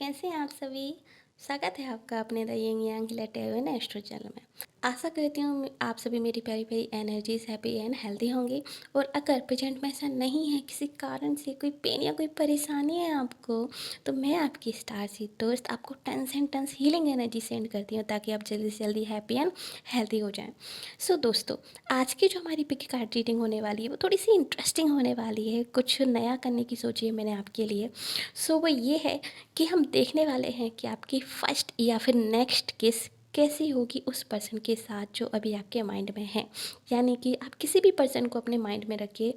कैसे हैं आप सभी। स्वागत है आपका अपने द यंग यांग लेटे हुए एस्ट्रो चैनल में। आशा करती हूँ आप सभी मेरी प्यारी प्यारी एनर्जीज हैप्पी एंड हेल्दी होंगे। और अगर प्रेजेंट में ऐसा नहीं है, किसी कारण से कोई पेन या कोई परेशानी है आपको, तो मैं आपकी स्टार सी दोस्त आपको tons and tons healing energy send करती हूँ ताकि आप जल्दी से जल्दी हैप्पी एंड हेल्दी हो जाएं। सो दोस्तों, आज की जो हमारी पिक कार्ड रीडिंग होने वाली है वो थोड़ी सी इंटरेस्टिंग होने वाली है। कुछ नया करने की सोची है मैंने आपके लिए। सो वो ये है कि हम देखने वाले हैं कि आपकी फर्स्ट या फिर नेक्स्ट किस कैसी होगी उस पर्सन के साथ जो अभी आपके माइंड में है। यानी कि आप किसी भी पर्सन को अपने माइंड में रखिए,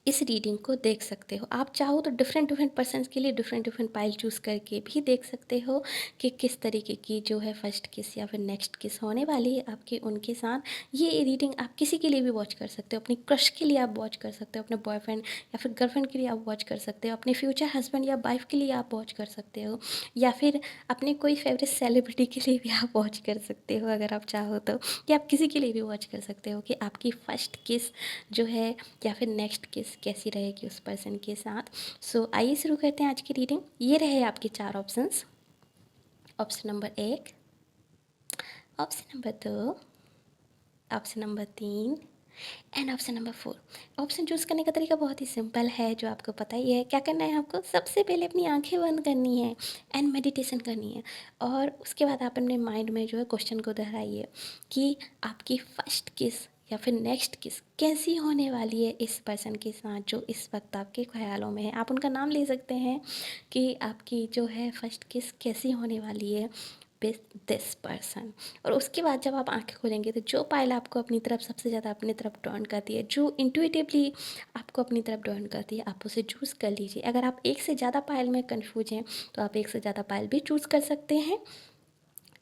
इस रीडिंग को देख सकते हो। आप चाहो तो डिफरेंट डिफरेंट पर्सन्स के लिए डिफरेंट डिफरेंट पाइल चूज़ करके भी देख सकते हो कि किस तरीके की जो है फर्स्ट किस या फिर नेक्स्ट किस होने वाली है आपके उनके साथ। ये रीडिंग आप किसी के लिए भी वॉच कर सकते हो, अपनी क्रश के लिए आप वॉच कर सकते हो, अपने बॉयफ्रेंड या फिर गर्लफ्रेंड के लिए आप वॉच कर सकते हो, अपने फ्यूचर हस्बैंड या वाइफ के लिए आप वॉच कर सकते हो, या फिर अपने कोई फेवरेट सेलिब्रिटी के लिए भी आप वॉच कर सकते हो अगर आप चाहो तो, या आप किसी के लिए भी वॉच कर सकते हो कि आपकी फर्स्ट किस जो है या फिर नेक्स्ट किस कैसी रहेगी उस पर्सन के साथ। सो आइए शुरू करते हैं आज की रीडिंग। ये रहे आपके चार options. Option number 1, option number 2, option number 3 and option number 4। Option choose करने का तरीका बहुत ही सिंपल है, जो आपको पता ही है। क्या करना है आपको, सबसे पहले अपनी आंखें बंद करनी है एंड मेडिटेशन करनी है। और उसके बाद आप अपने माइंड में जो है क्वेश्चन को दोहराइए कि आपकी फर्स्ट किस या फिर नेक्स्ट किस कैसी होने वाली है इस पर्सन के साथ जो इस वक्त आपके ख्यालों में है। आप उनका नाम ले सकते हैं कि आपकी जो है फर्स्ट किस कैसी होने वाली है विद दिस पर्सन। और उसके बाद जब आप आंखें खोलेंगे तो जो पाइल आपको अपनी तरफ सबसे ज़्यादा अपनी तरफ ड्रॉन करती है, जो इंट्यूटिवली आपको अपनी तरफ ड्रॉन करती है, आप उसे चूज़ कर लीजिए। अगर आप एक से ज़्यादा पाइल में कन्फ्यूज हैं तो आप एक से ज़्यादा पाइल भी चूज़ कर सकते हैं।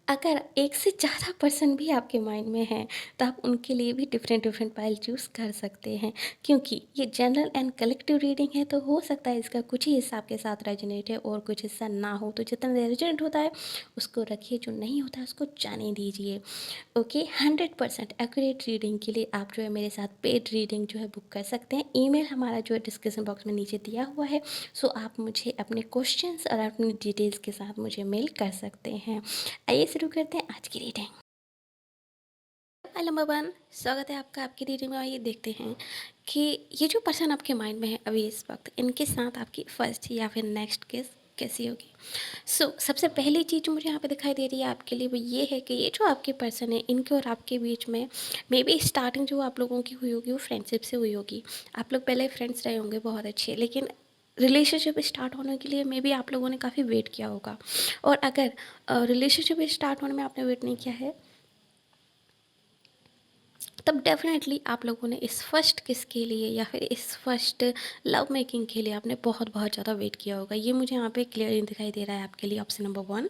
अगर एक से ज़्यादा पर्सन भी आपके माइंड में हैं तो आप उनके लिए भी डिफरेंट डिफरेंट पाइल चूज़ कर सकते हैं, क्योंकि ये जनरल एंड कलेक्टिव रीडिंग है। तो हो सकता है इसका कुछ ही हिस्सा आपके साथ रेजोनेट है और कुछ हिस्सा ना हो। तो जितना रेजोनेट होता है उसको रखिए, जो नहीं होता है उसको जाने दीजिए। ओके, 100% एक्यूरेट रीडिंग के लिए आप जो है मेरे साथ पेड रीडिंग जो है बुक कर सकते हैं। ईमेल हमारा जो है डिस्क्रिप्शन बॉक्स में नीचे दिया हुआ है। सो आप मुझे अपने क्वेश्चंस और अपनी डिटेल्स के साथ मुझे मेल कर सकते हैं। आइए शुरू करते हैं आज की रीडिंग। हाय नंबर 1, स्वागत है आपका आपकी रीडिंग में। आइए देखते हैं कि ये जो पर्सन आपके माइंड में है अभी इस वक्त, इनके साथ आपकी फर्स्ट या फिर नेक्स्ट केस कैसी होगी। सबसे पहली चीज़ जो मुझे यहाँ पे दिखाई दे रही है आपके लिए वो ये है कि ये जो आपके पर्सन है इनके और आपके बीच में मे बी स्टार्टिंग जो आप लोगों की हुई होगी वो फ्रेंडशिप से हुई होगी। आप लोग पहले फ्रेंड्स रहे होंगे बहुत अच्छे, लेकिन रिलेशनशिप स्टार्ट होने के लिए मे बी आप लोगों ने काफ़ी वेट किया होगा। और अगर रिलेशनशिप स्टार्ट होने में आपने वेट नहीं किया है तब डेफिनेटली आप लोगों ने इस फर्स्ट किस के लिए या फिर इस फर्स्ट लव मेकिंग के लिए आपने बहुत बहुत ज़्यादा वेट किया होगा। ये मुझे यहाँ पे क्लियर दिखाई दे रहा है आपके लिए। Option number 1।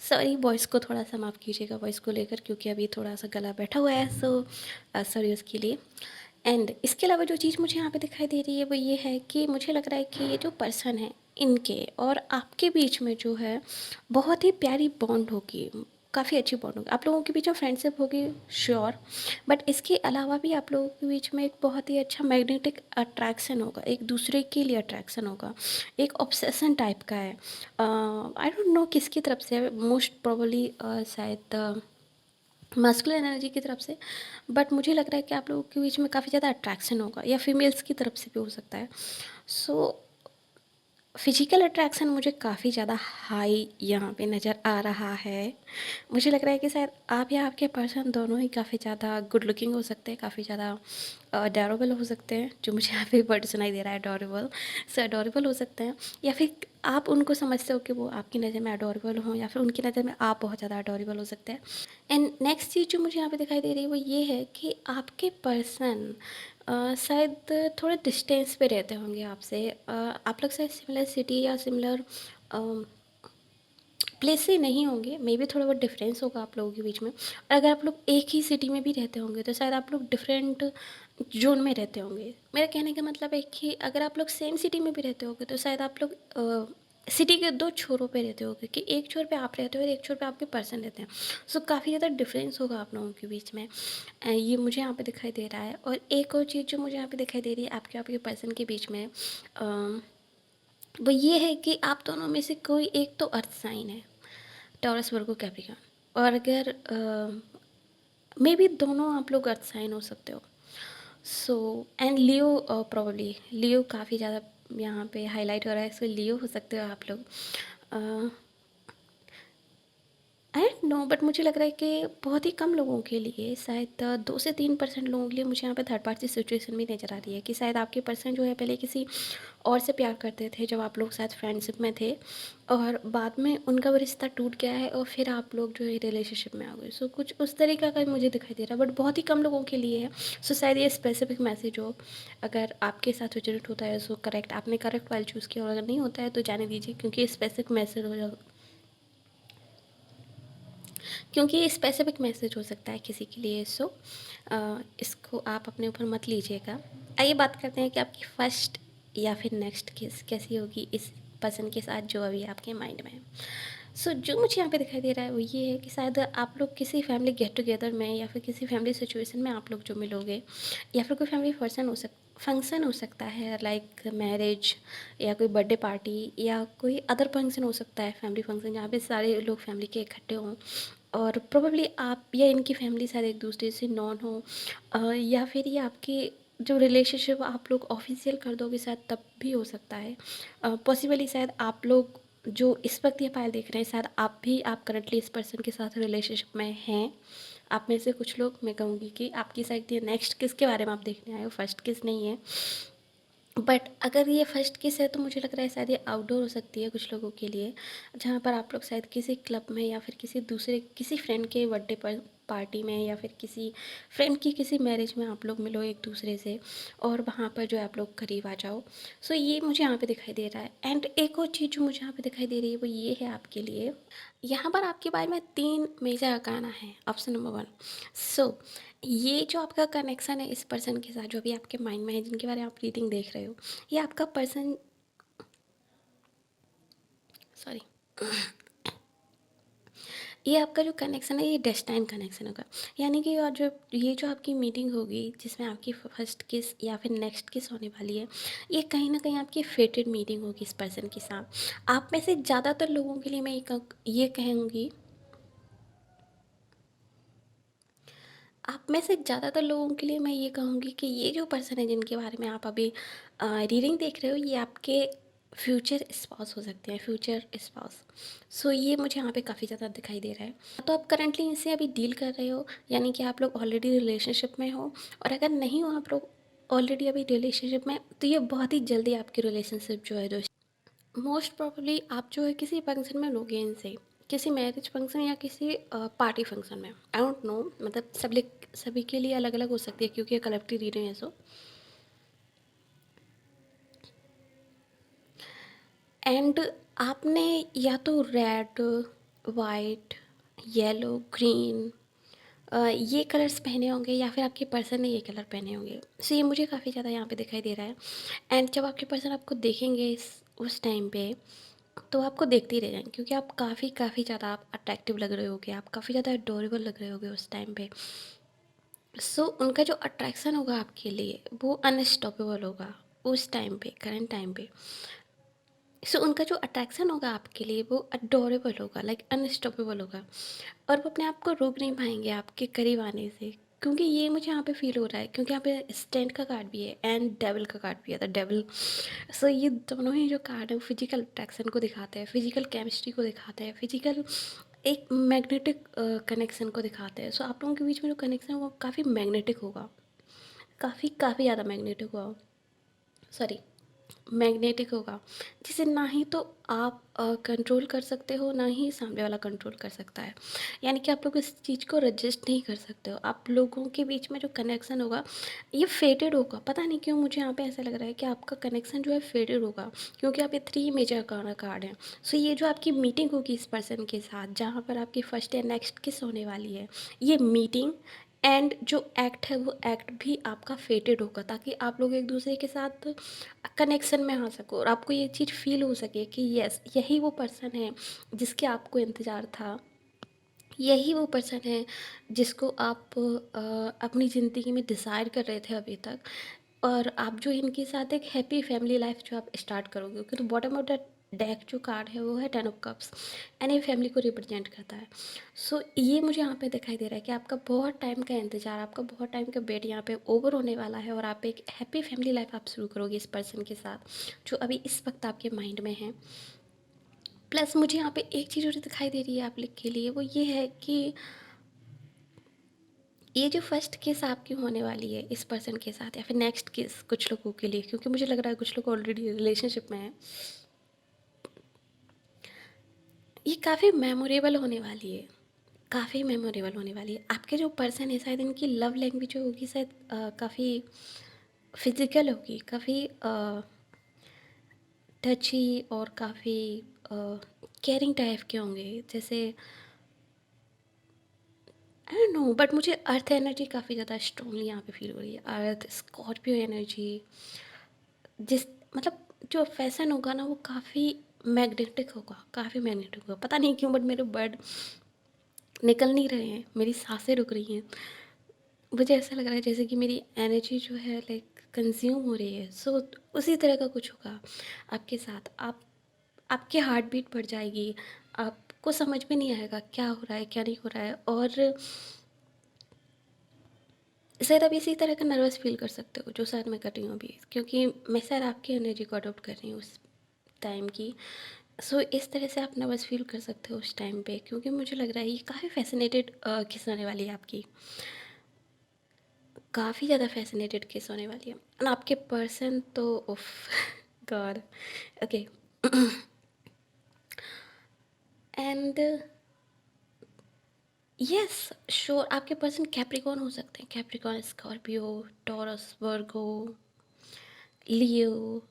सॉरी, वॉइस को थोड़ा सा माफ़ कीजिएगा वॉइस को लेकर, क्योंकि अभी थोड़ा सा गला बैठा हुआ है। सॉरी उसके लिए। एंड इसके अलावा जो चीज़ मुझे यहाँ पे दिखाई दे रही है वो ये है कि मुझे लग रहा है कि ये जो पर्सन है इनके और आपके बीच में जो है बहुत ही प्यारी बॉन्ड होगी, काफ़ी अच्छी बॉन्ड होगी। आप लोगों के बीच में फ्रेंडशिप होगी श्योर, बट इसके अलावा भी आप लोगों के बीच में एक बहुत ही अच्छा मैग्नेटिक अट्रैक्शन होगा, एक दूसरे के लिए अट्रैक्शन होगा, एक ऑब्सेशन टाइप का है। आई डोंट नो किसकी तरफ से है, मोस्ट प्रोबेबली शायद मास्कुलिन एनर्जी की तरफ से। बट मुझे लग रहा है कि आप लोगों के बीच में काफ़ी ज़्यादा अट्रैक्शन होगा, या फीमेल्स की तरफ से भी हो सकता है। सो फिजिकल अट्रैक्शन मुझे काफ़ी ज़्यादा हाई यहाँ पे नज़र आ रहा है। मुझे लग रहा है कि शायद आप या आपके पर्सन दोनों ही काफ़ी ज़्यादा गुड लुकिंग हो सकते हैं, काफ़ी ज़्यादा अडोरेबल हो सकते हैं, जो मुझे यहाँ पे वर्ड सुनाई दे रहा है अडोरेबल। अडोरेबल हो सकते हैं, या फिर आप उनको समझते हो कि वो आपकी नज़र में अडोरेबल हों, या फिर उनकी नज़र में आप बहुत ज़्यादा अडोरेबल हो सकते हैं। एंड नेक्स्ट चीज़ जो मुझे यहाँ पे दिखाई दे रही है वो ये है कि आपके पर्सन शायद थोड़े डिस्टेंस पे रहते होंगे आपसे। आप लोग शायद सिमिलर सिटी या सिमिलर प्लेस से नहीं होंगे, मे बी थोड़ा बहुत डिफरेंस होगा आप लोगों के बीच में। और अगर आप लोग एक ही सिटी में भी रहते होंगे तो शायद आप लोग डिफरेंट जोन में रहते होंगे। मेरा कहने का मतलब है कि अगर आप लोग सेम सिटी में भी रहते होंगे तो शायद आप लोग सिटी के दो छोरों पे रहते होंगे, कि एक छोर पे आप रहते हो और एक छोर पे आपके पर्सन रहते हैं। काफ़ी ज़्यादा डिफरेंस होगा आप लोगों के बीच में। ये मुझे यहाँ पे दिखाई दे रहा है। और एक और चीज़ जो मुझे यहाँ पे दिखाई दे रही है आपके आपके पर्सन के बीच में, वो ये है कि आप दोनों में से कोई एक तो अर्थ साइन है, टॉरस, वर्गो, कैप्रिकॉर्न। और अगर मे बी दोनों आप लोग अर्थ साइन हो सकते हो। सो एंड लियो, प्रोबेबली लियो काफ़ी ज़्यादा यहाँ पे हाईलाइट हो रहा है, सो लियो हो सकते हो आप लोग। आई डोंट नो, बट मुझे लग रहा है कि बहुत ही कम लोगों के लिए, शायद 2 से 3% लोगों के लिए मुझे यहाँ पे थर्ड पार्टी सिचुएशन भी नज़र आ रही है कि शायद आपके पर्सन जो है पहले किसी और से प्यार करते थे जब आप लोग शायद फ्रेंडशिप में थे, और बाद में उनका वो रिश्ता टूट गया है और फिर आप लोग जो है रिलेशनशिप में आ गए। सो कुछ उस तरीका का मुझे दिखाई दे रहा है, बट बहुत ही कम लोगों के लिए है। सो शायद ये स्पेसिफिक मैसेज हो। अगर आपके साथ रिजल्ट होता है सो करेक्ट, आपने करेक्ट वाइल चूज़ किया, और अगर नहीं होता है तो जाने दीजिए, क्योंकि स्पेसिफिक मैसेज हो, क्योंकि ये स्पेसिफिक मैसेज हो सकता है किसी के लिए। सो इसको आप अपने ऊपर मत लीजिएगा। आइए बात करते हैं कि आपकी फ़र्स्ट या फिर नेक्स्ट किस कैसी होगी इस पर्सन के साथ जो अभी आपके माइंड में है। सो जो मुझे यहाँ पे दिखाई दे रहा है वो ये है कि शायद आप लोग किसी फैमिली गेट टुगेदर में या फिर किसी फैमिली सिचुएशन में आप लोग जो मिलोगे, या फिर कोई फैमिली फंक्शन हो सकता है, लाइक मैरिज या कोई बर्थडे पार्टी या कोई अदर फंक्शन हो सकता है, फैमिली फंक्शन जहाँ पे सारे लोग फैमिली के इकट्ठे हों, और प्रोबेबली आप या इनकी फैमिली शायद एक दूसरे से नॉन हो, या फिर ये आपकी जो रिलेशनशिप आप लोग ऑफिशियल कर दोगे शायद तब भी हो सकता है। पॉसिबली शायद आप लोग जो इस वक्त ये फाइल देख रहे हैं, शायद आप करंटली इस पर्सन के साथ रिलेशनशिप में हैं। आप में से कुछ लोग, मैं कहूँगी कि आपकी शायद ये नेक्स्ट किस के बारे में आप देखने आए हो, फर्स्ट किस नहीं है। बट अगर ये फर्स्ट किस है तो मुझे लग रहा है शायद ये आउटडोर हो सकती है कुछ लोगों के लिए, जहाँ पर आप लोग शायद किसी क्लब में या फिर किसी फ्रेंड के बर्थडे पर पार्टी में, या फिर किसी फ्रेंड की किसी मैरिज में आप लोग मिलो एक दूसरे से, और वहाँ पर जो है आप लोग करीब आ जाओ। सो ये मुझे यहाँ पे दिखाई दे रहा है। एंड एक और चीज़ जो मुझे यहाँ पे दिखाई दे रही है वो ये है आपके लिए, यहाँ पर आपके बारे में 3 मेजर अरकाना है। Option number 1। सो ये जो आपका कनेक्शन है इस पर्सन के साथ जो अभी आपके माइंड में है, जिनके बारे में आप रीडिंग देख रहे हो, ये आपका पर्सन, सॉरी, ये आपका जो कनेक्शन है ये डेस्टाइन कनेक्शन होगा। यानी कि ये जो आपकी मीटिंग होगी जिसमें आपकी फर्स्ट किस या फिर नेक्स्ट किस होने वाली है, ये कहीं ना कहीं आपकी फेटेड मीटिंग होगी इस पर्सन के साथ। आप में से ज़्यादातर लोगों के लिए मैं ये कहूँगी, आप में से ज़्यादातर लोगों के लिए मैं ये कहूँगी कि ये जो पर्सन है जिनके बारे में आप अभी रीडिंग देख रहे हो, ये आपके फ्यूचर स्पाउस हो सकते हैं, फ्यूचर स्पाउस। सो ये मुझे यहाँ पे काफ़ी ज़्यादा दिखाई दे रहा है। तो आप करंटली इनसे अभी डील कर रहे हो, यानी कि आप लोग ऑलरेडी रिलेशनशिप में हो, और अगर नहीं हो आप लोग ऑलरेडी अभी रिलेशनशिप में, तो ये बहुत ही जल्दी आपकी रिलेशनशिप जो है मोस्ट प्रोबेबली आप जो है किसी फंक्शन में लोगे इनसे, किसी मैरिज फंक्शन या किसी पार्टी फंक्शन में। आई डोंट नो, मतलब सभी के लिए अलग अलग हो सकती है क्योंकि ये कलेक्टिव रीडिंग है। सो एंड आपने या तो रेड, वाइट, येलो, ग्रीन, ये कलर्स पहने होंगे, या फिर आपके पर्सन ने ये कलर पहने होंगे। सो ये मुझे काफ़ी ज़्यादा यहाँ पे दिखाई दे रहा है। एंड जब आपके पर्सन आपको देखेंगे उस टाइम पे, तो आपको देखते ही रह जाएंगे, क्योंकि आप काफ़ी ज़्यादा आप अट्रैक्टिव लग रहे होगे, आप काफ़ी ज़्यादा एडोरेबल लग रहे होगे उस टाइम पे। सो उनका जो अट्रैक्शन होगा आपके लिए वो अनस्टॉपेबल होगा उस टाइम पे, करंट टाइम पे। सो उनका जो अट्रैक्शन होगा आपके लिए वो अडोरेबल होगा, लाइक अनस्टॉपेबल होगा, और वो अपने आप को रोक नहीं पाएंगे आपके करीब आने से। क्योंकि ये मुझे यहाँ पे फील हो रहा है, क्योंकि यहाँ पे स्टैंड का कार्ड भी है एंड डेविल का कार्ड भी है, द डेविल। सो ये दोनों ही जो कार्ड है फिजिकल अट्रैक्शन को दिखाते हैं, फिजिकल केमिस्ट्री को दिखाते हैं, फिजिकल एक मैग्नेटिक कनेक्शन को दिखाते हैं। सो आप लोगों के बीच में जो कनेक्शन है वो काफ़ी मैग्नेटिक होगा, काफ़ी काफ़ी ज़्यादा मैग्नेटिक होगा, सॉरी, मैग्नेटिक होगा, जिसे ना ही तो आप कंट्रोल कर सकते हो, ना ही सामने वाला कंट्रोल कर सकता है। यानी कि आप लोग इस चीज़ को रजिस्ट नहीं कर सकते हो। आप लोगों के बीच में जो कनेक्शन होगा ये फेडेड होगा। पता नहीं क्यों मुझे यहाँ पे ऐसा लग रहा है कि आपका कनेक्शन जो है फेडेड होगा, क्योंकि आप ये 3 मेजर कार्ड हैं। सो ये जो आपकी मीटिंग होगी इस पर्सन के साथ, जहाँ पर आपकी फर्स्ट या नेक्स्ट किस होने वाली है, ये मीटिंग एंड जो एक्ट है वो एक्ट भी आपका फेटेड होगा, ताकि आप लोग एक दूसरे के साथ कनेक्शन में आ सको और आपको ये चीज़ फील हो सके कि यस यही वो पर्सन है जिसके आपको इंतज़ार था, यही वो पर्सन है जिसको आप अपनी ज़िंदगी में डिसाइड कर रहे थे अभी तक। और आप जो इनके साथ एक हैप्पी फैमिली लाइफ जो आप स्टार्ट करोगे, क्योंकि बॉटम ऑफ द डेक जो कार्ड है वो है 10 ऑफ कप्स एंड ये फैमिली को रिप्रेजेंट करता है। सो ये मुझे यहाँ पे दिखाई दे रहा है कि आपका बहुत टाइम का इंतजार, आपका बहुत टाइम का वेट यहाँ पे ओवर होने वाला है और आप एक हैप्पी फैमिली लाइफ आप शुरू करोगे इस पर्सन के साथ जो अभी इस वक्त आपके माइंड में है। प्लस मुझे यहाँ पे एक चीज़ और दिखाई दे रही है आप लोग के लिए, वो ये है कि ये जो फर्स्ट किस आपकी होने वाली है इस पर्सन के साथ या फिर नेक्स्ट किस कुछ लोगों के लिए, क्योंकि मुझे लग रहा है कुछ लोग ऑलरेडी रिलेशनशिप में हैं, ये काफ़ी मेमोरेबल होने वाली है। काफ़ी मेमोरेबल होने वाली है। आपके जो पर्सन है शायद इनकी लव लैंग्वेज जो होगी शायद काफ़ी फिजिकल होगी, काफ़ी टची और काफ़ी केयरिंग टाइप के होंगे। जैसे आई डोंट नो, बट मुझे अर्थ एनर्जी काफ़ी ज़्यादा स्ट्रॉन्गली यहाँ पे फील हो रही है। अर्थ स्कॉर्पियो एनर्जी, जिस मतलब जो फैशन होगा ना वो काफ़ी मैग्नेटिक होगा, काफ़ी मैग्नेटिक होगा। पता नहीं क्यों बट मेरे वर्ड निकल नहीं रहे हैं, मेरी सांसें रुक रही हैं। मुझे ऐसा लग रहा है जैसे कि मेरी एनर्जी जो है लाइक कंज्यूम हो रही है। सो उसी तरह का कुछ होगा आपके साथ। आपकी हार्ट बीट बढ़ जाएगी, आपको समझ में नहीं आएगा क्या हो रहा है क्या नहीं हो रहा है। और शायद आप इसी तरह का नर्वस फील कर सकते हो जो शायद मैं कर रही हूँ अभी, क्योंकि मैं शायद आपकी एनर्जी को अडॉप्ट कर रही हूँ उस टाइम की। सो इस तरह से आप नर्वस फील कर सकते हो उस टाइम पे, क्योंकि मुझे लग रहा है ये काफ़ी फैसिनेटेड किस होने वाली है आपकी, काफ़ी ज़्यादा फैसिनेटेड किस होने वाली है। और आपके पर्सन तो उफ God, okay. And yes sure, आपके पर्सन कैप्रिकॉन हो सकते हैं, कैप्रिकॉन, स्कॉर्पियो, टॉरस, वर्गो, लियो,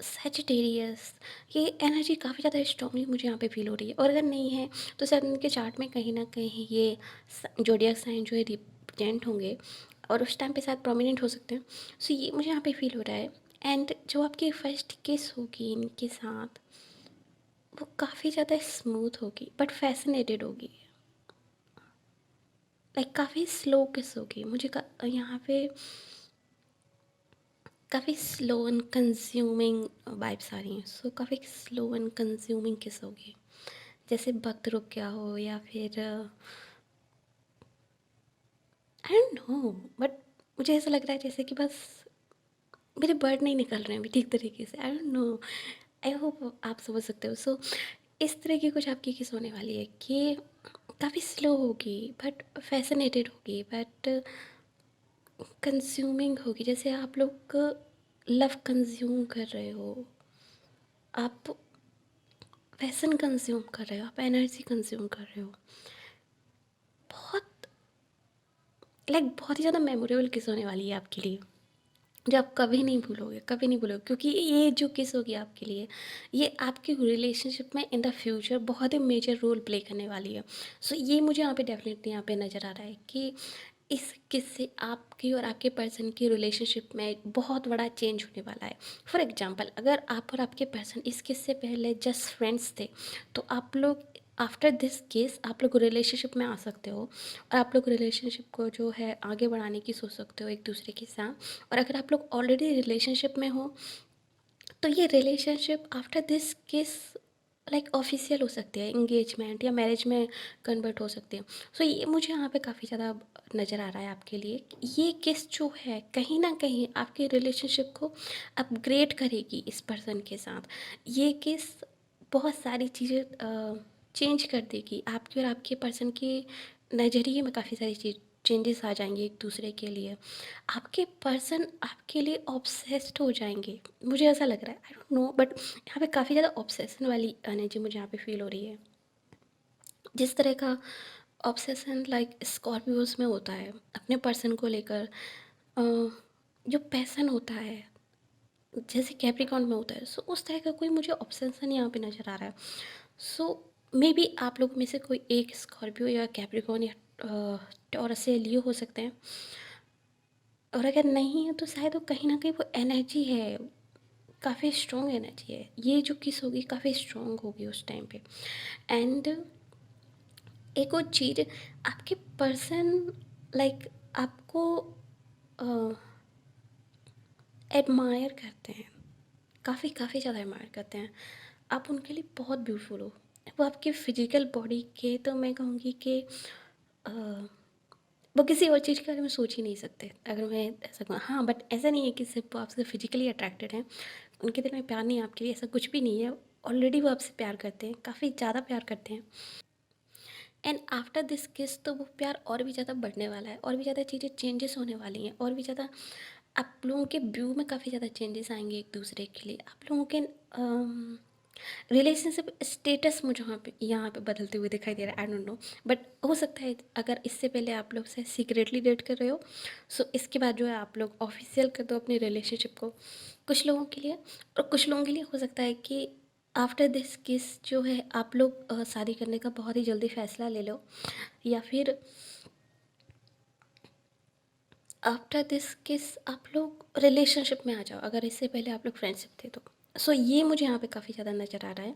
सैजिटेरियस। ये एनर्जी काफ़ी ज़्यादा स्ट्रांगली मुझे यहाँ पे फील हो रही है। और अगर नहीं है तो शायद उनके चार्ट में कहीं ना कहीं ये जोडियक साइन जो है रिप्रेजेंट होंगे और उस टाइम पे शायद प्रोमिनेंट हो सकते हैं। सो ये मुझे यहाँ पे फील हो रहा है। एंड जो आपकी फर्स्ट किस होगी इनके साथ वो काफ़ी ज़्यादा स्मूथ होगी बट फैसिनेटेड होगी, लाइक काफ़ी स्लो किस होगी। मुझे यहाँ पे काफ़ी स्लो एंड कंज्यूमिंग वाइब्स आ रही हैं। सो काफ़ी स्लो एंड कंज्यूमिंग किस होगी, जैसे वक्त रुक गया हो या फिर आई डोंट नो, बट मुझे ऐसा लग रहा है जैसे कि बस मेरे वर्ड नहीं निकल रहे हैं अभी ठीक तरीके से। आई डोंट नो, आई होप आप समझ सकते हो। सो इस तरह की कुछ आपकी किस होने वाली है कि काफ़ी स्लो होगी बट फैसिनेटेड होगी बट कंज्यूमिंग होगी। जैसे आप लोग लव कंज्यूम कर रहे हो, आप पैसन कंज्यूम कर रहे हो, आप एनर्जी कंज्यूम कर रहे हो। बहुत लाइक बहुत ही ज़्यादा मेमोरेबल किस होने वाली है आपके लिए, जो आप कभी नहीं भूलोगे, कभी नहीं भूलोगे। क्योंकि ये जो किस होगी आपके लिए, ये आपकी रिलेशनशिप में इन द फ्यूचर बहुत ही मेजर रोल प्ले करने वाली है। सो ये मुझे यहाँ पे डेफिनेटली यहाँ पे नज़र आ रहा है कि इस किस से आपकी और आपके पर्सन की रिलेशनशिप में बहुत बड़ा चेंज होने वाला है। फॉर एग्जांपल अगर आप और आपके पर्सन इस किस से पहले जस्ट फ्रेंड्स थे तो आप लोग आफ्टर दिस केस आप लोग रिलेशनशिप में आ सकते हो और आप लोग रिलेशनशिप को जो है आगे बढ़ाने की सोच सकते हो एक दूसरे के साथ। और अगर आप लोग ऑलरेडी रिलेशनशिप में हो तो ये relationship after this case like official हो सकती है, इंगेजमेंट या मैरिज में कन्वर्ट हो सकती है। सो ये मुझे यहाँ पे काफ़ी ज़्यादा नज़र आ रहा है आपके लिए कि ये किस जो है कहीं ना कहीं आपके रिलेशनशिप को अपग्रेड करेगी इस पर्सन के साथ। ये किस बहुत सारी चीज़ें चेंज कर देगी आपके और आपके पर्सन के नज़रिए में, काफ़ी सारी चीज़ चेंजेस आ जाएंगे एक दूसरे के लिए। आपके पर्सन आपके लिए ऑब्सेस्ड हो जाएंगे, मुझे ऐसा लग रहा है। आई डोंट नो बट यहाँ पे काफ़ी ज़्यादा ऑब्सेशन वाली एनर्जी मुझे यहाँ पे फील हो रही है। जिस तरह का ऑब्सेशन लाइक स्कॉर्पियोज में होता है अपने पर्सन को लेकर, अ, जो पैसन होता है जैसे कैप्रिकॉन में होता है। सो उस तरह का कोई मुझे ऑब्सेशन यहाँ पे नज़र आ रहा है। सो मे बी आप लोगों में से कोई एक स्कॉर्पियो या कैप्रिकॉन या टॉरस या लियो हो सकते हैं। और अगर नहीं है तो शायद वो कहीं ना कहीं वो एनर्जी है, काफ़ी स्ट्रॉन्ग एनर्जी है। ये जो किस होगी काफ़ी स्ट्रॉन्ग होगी उस टाइम पे। एंड एक और चीज़, आपके पर्सन लाइक आपको एडमायर करते हैं, काफ़ी काफ़ी ज़्यादा एडमायर करते हैं। आप उनके लिए बहुत ब्यूटीफुल हो। वो आपकी फ़िज़िकल बॉडी के तो मैं कहूँगी कि अ, वो किसी और चीज़ के बारे में सोच ही नहीं सकते, अगर मैं ऐसा कहूँ। हाँ, बट ऐसा नहीं है कि सिर्फ़ वो आपसे फ़िज़िकली अट्रैक्टेड हैं, उनके दिल में प्यार नहीं है आपके लिए, ऐसा कुछ भी नहीं है। ऑलरेडी वो आपसे प्यार करते हैं, काफ़ी ज़्यादा प्यार करते हैं। एंड आफ्टर दिस किस तो वो प्यार और भी ज़्यादा बढ़ने वाला है, और भी ज़्यादा चीज़ें चेंजेस होने वाली हैं, और भी ज़्यादा आप लोगों के व्यू में काफ़ी ज़्यादा चेंजेस आएंगे एक दूसरे के लिए। आप लोगों के रिलेशनशिप स्टेटस मुझे यहाँ पे बदलते हुए दिखाई दे रहा है, आई डोंट नो। बट हो सकता है अगर इससे पहले आप लोग से सीक्रेटली डेट कर रहे हो, सो इसके बाद जो है आप लोग ऑफिशियल कर दो अपनी रिलेशनशिप को, कुछ लोगों के लिए। और कुछ लोगों के लिए हो सकता है कि आफ्टर दिस किस जो है आप लोग शादी करने का बहुत ही जल्दी फैसला ले लो, या फिर आफ्टर दिस किस आप लोग रिलेशनशिप में आ जाओ, अगर इससे पहले आप लोग फ्रेंडशिप थे तो। सो ये मुझे यहाँ पे काफ़ी ज़्यादा नज़र आ रहा है।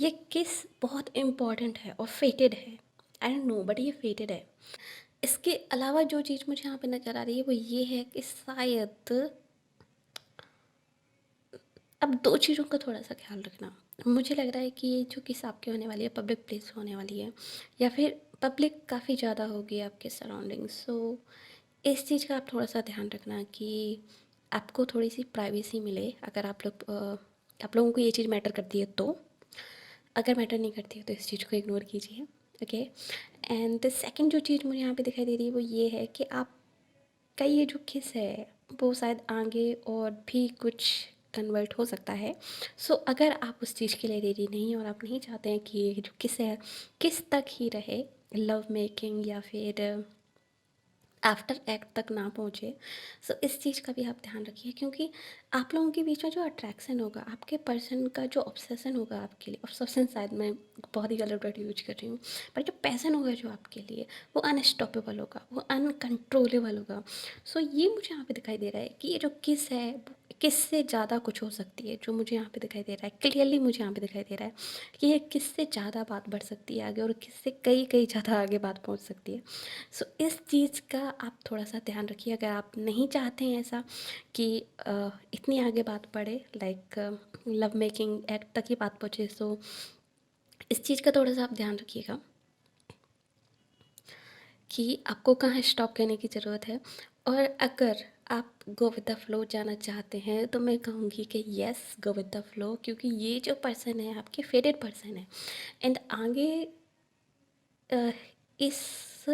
ये किस बहुत इम्पॉर्टेंट है और फेटेड है, आई डोंट नो, बट ये फेटेड है। इसके अलावा जो चीज़ मुझे यहाँ पे नज़र आ रही है वो ये है कि शायद अब दो चीज़ों का थोड़ा सा ख्याल रखना। मुझे लग रहा है कि ये जो किस आपकी होने वाली है, पब्लिक प्लेस होने वाली है, या फिर पब्लिक काफ़ी ज़्यादा होगी आपके सराउंडिंग्स। सो इस चीज़ का आप थोड़ा सा ध्यान रखना कि आपको थोड़ी सी प्राइवेसी मिले। अगर आप लोगों को ये चीज़ मैटर करती है तो, अगर मैटर नहीं करती है तो इस चीज़ को इग्नोर कीजिए, ओके। एंड द सेकंड जो चीज़ मुझे यहाँ पे दिखाई दे रही है वो ये है कि आपका ये जो किस है वो शायद आगे और भी कुछ कन्वर्ट हो सकता है। सो अगर आप उस चीज़ के लिए रेडी नहीं हैं और आप नहीं चाहते हैं कि ये जो किस है किस तक ही रहे, लव मेकिंग या फिर आफ्टर एक्ट तक ना पहुँचे, सो इस चीज़ का भी आप ध्यान रखिए। क्योंकि आप लोगों के बीच में जो अट्रैक्शन होगा, आपके पर्सन का जो ऑब्सेशन होगा आपके लिए, ऑब्सेशन शायद मैं बहुत ही गलत वर्ड यूज कर रही हूँ, पर जो पैसन होगा जो आपके लिए, वो अनस्टॉपेबल होगा, वो अनकंट्रोलेबल होगा। सो ये मुझे यहाँ पे दिखाई दे रहा है कि ये जो किस है वो किस से ज़्यादा कुछ हो सकती है, जो मुझे यहाँ पे दिखाई दे रहा है क्लियरली। मुझे यहाँ पे दिखाई दे रहा है कि ये किससे ज़्यादा बात बढ़ सकती है आगे, और किससे कई कई ज़्यादा आगे बात पहुँच सकती है। सो इस चीज़ का आप थोड़ा सा ध्यान रखिए। अगर आप नहीं चाहते हैं ऐसा कि इतनी आगे बात बढ़े, लाइक लव मेकिंग एक्ट तक ही बात पहुँचे, सो इस चीज़ का थोड़ा सा आप ध्यान रखिएगा कि आपको कहाँ स्टॉप करने की ज़रूरत है। और अगर आप गो विद द फ्लो जाना चाहते हैं तो मैं कहूँगी कि yes, go with the flow, क्योंकि ये जो पर्सन है आपके फेवरेट पर्सन है। एंड आगे अ, इस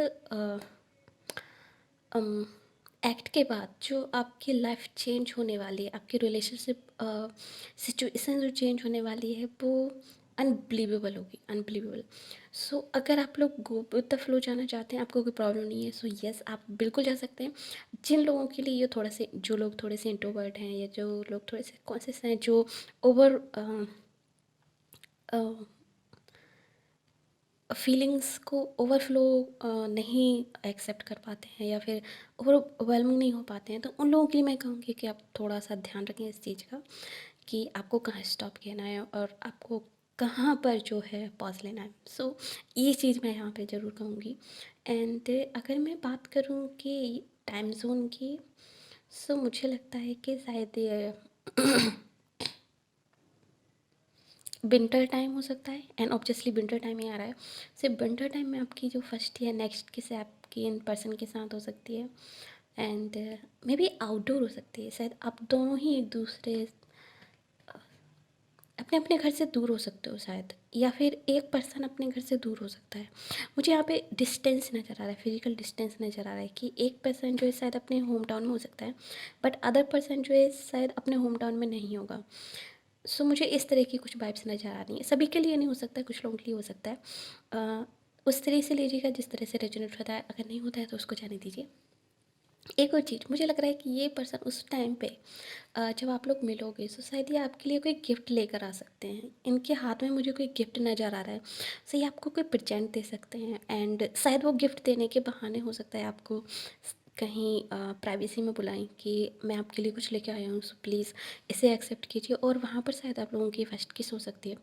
एक्ट के बाद जो आपकी लाइफ चेंज होने वाली है, आपकी रिलेशनशिप सिचुएशन जो चेंज होने वाली है वो अनबिलीवेबल होगी, अनबिलीवेबल। सो अगर आप लोग गो विद द फ्लो जाना चाहते हैं, आपको कोई प्रॉब्लम नहीं है, सो यस आप बिल्कुल जा सकते हैं। जिन लोगों के लिए ये थोड़ा से, जो लोग थोड़े से इंट्रोवर्ट हैं या जो लोग थोड़े से कॉन्शियस हैं, जो ओवर फीलिंग्स को ओवरफ्लो नहीं एक्सेप्ट कर पाते हैं, या फिर ओवरवेलमिंग नहीं हो पाते हैं, तो उन लोगों के लिए मैं कहूँगी कि आप थोड़ा सा ध्यान रखें इस चीज़ का कि आपको कहाँ स्टॉप कहना है और आपको कहाँ पर जो है पॉज लेना है। सो ये चीज़ मैं यहाँ पे ज़रूर कहूँगी। एंड अगर मैं बात करूँ कि टाइम जोन की, सो मुझे लगता है कि शायद ये विंटर टाइम हो सकता है। एंड ऑब्वियसली विंटर टाइम ही आ रहा है। सिर्फ विंटर टाइम में आपकी जो फर्स्ट या नेक्स्ट किस आपकी इन पर्सन के साथ हो सकती है। एंड मे बी आउटडोर हो सकती है, शायद आप दोनों ही एक दूसरे अपने अपने घर से दूर हो सकते हो शायद, या फिर एक पर्सन अपने घर से दूर हो सकता है। मुझे यहाँ पे डिस्टेंस नज़र आ रहा है, फिजिकल डिस्टेंस नज़र आ रहा है कि एक पर्सन जो है शायद अपने होम टाउन में हो सकता है, बट अदर पर्सन जो है शायद अपने होम टाउन में नहीं होगा। सो मुझे इस तरह की कुछ वाइब्स नज़र आ रही हैं। सभी के लिए नहीं हो सकता है, कुछ लोगों के लिए हो सकता है। उस तरह से लीजिएगा जिस तरह से रेजोनेट होता है, अगर नहीं होता है तो उसको जाने दीजिए। एक और चीज़ मुझे लग रहा है कि ये पर्सन उस टाइम पे जब आप लोग मिलोगे, सो शायद ये आपके लिए कोई गिफ्ट लेकर आ सकते हैं। इनके हाथ में मुझे कोई गिफ्ट नज़र आ रहा है, सो ये आपको कोई प्रेजेंट दे सकते हैं। एंड शायद वो गिफ्ट देने के बहाने हो सकता है आपको कहीं प्राइवेसी में बुलाएं कि मैं आपके लिए कुछ लेके आया हूँ, सो प्लीज़ इसे एक्सेप्ट कीजिए, और वहाँ पर शायद आप लोगों की फर्स्ट किस हो सकती है।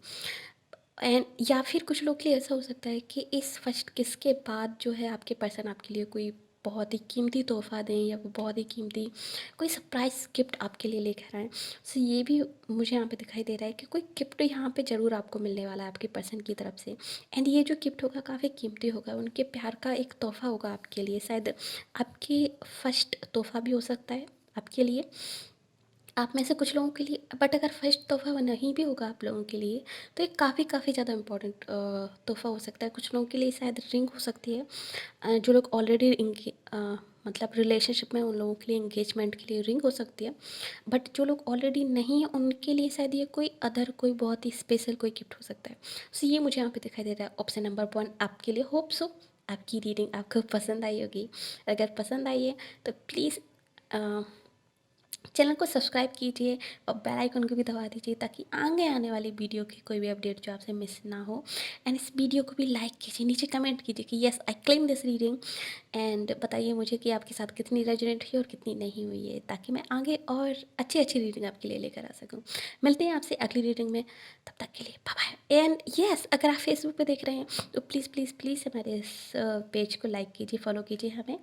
एंड या फिर कुछ लोग के लिए ऐसा हो सकता है कि इस फर्स्ट किस के बाद जो है आपके पर्सन आपके लिए कोई बहुत ही कीमती तोहफ़ा दें या वो बहुत ही कीमती कोई सरप्राइज़ गिफ्ट आपके लिए लेकर आएँ। सो ये भी मुझे यहाँ पे दिखाई दे रहा है कि कोई गिफ्ट यहाँ पे ज़रूर आपको मिलने वाला है आपके पर्सन की तरफ से। एंड ये जो गिफ्ट होगा काफ़ी कीमती होगा, उनके प्यार का एक तोहफ़ा होगा आपके लिए, शायद आपकी फर्स्ट तोहफ़ा भी हो सकता है आपके लिए, आप में से कुछ लोगों के लिए। बट अगर फर्स्ट तोहफ़ा वो नहीं भी होगा आप लोगों के लिए, तो ये काफ़ी ज़्यादा इम्पोर्टेंट तोहफ़ा हो सकता है। कुछ लोगों के लिए शायद रिंग हो सकती है। जो लोग ऑलरेडी मतलब रिलेशनशिप में, उन लोगों के लिए एंगेजमेंट के लिए रिंग हो सकती है। बट जो लोग ऑलरेडी नहीं हैं उनके लिए शायद ये कोई अदर कोई बहुत ही स्पेशल कोई गिफ्ट हो सकता है। सो ये मुझे यहाँ पे दिखाई दे रहा है ऑप्शन नंबर 1 आपके लिए। होप सो आपकी रीडिंग आपको पसंद आई होगी। अगर पसंद आई है तो प्लीज़ चैनल को सब्सक्राइब कीजिए और बेल आइकन को भी दबा दीजिए, ताकि आगे आने वाली वीडियो की कोई भी अपडेट जो आपसे मिस ना हो। एंड इस वीडियो को भी लाइक कीजिए, नीचे कमेंट कीजिए कि yes I claim this reading. And बताइए मुझे कि आपके साथ कितनी रेजोनेट हुई और कितनी नहीं हुई है, ताकि मैं आगे और अच्छी रीडिंग आपके लिए लेकर आ सकूँ। मिलते हैं आपसे अगली रीडिंग में, तब तक के लिए बाय बाय। एंड यस, अगर आप फेसबुक पे देख रहे हैं तो प्लीज़ हमारे इस पेज को लाइक कीजिए, फॉलो कीजिए हमें।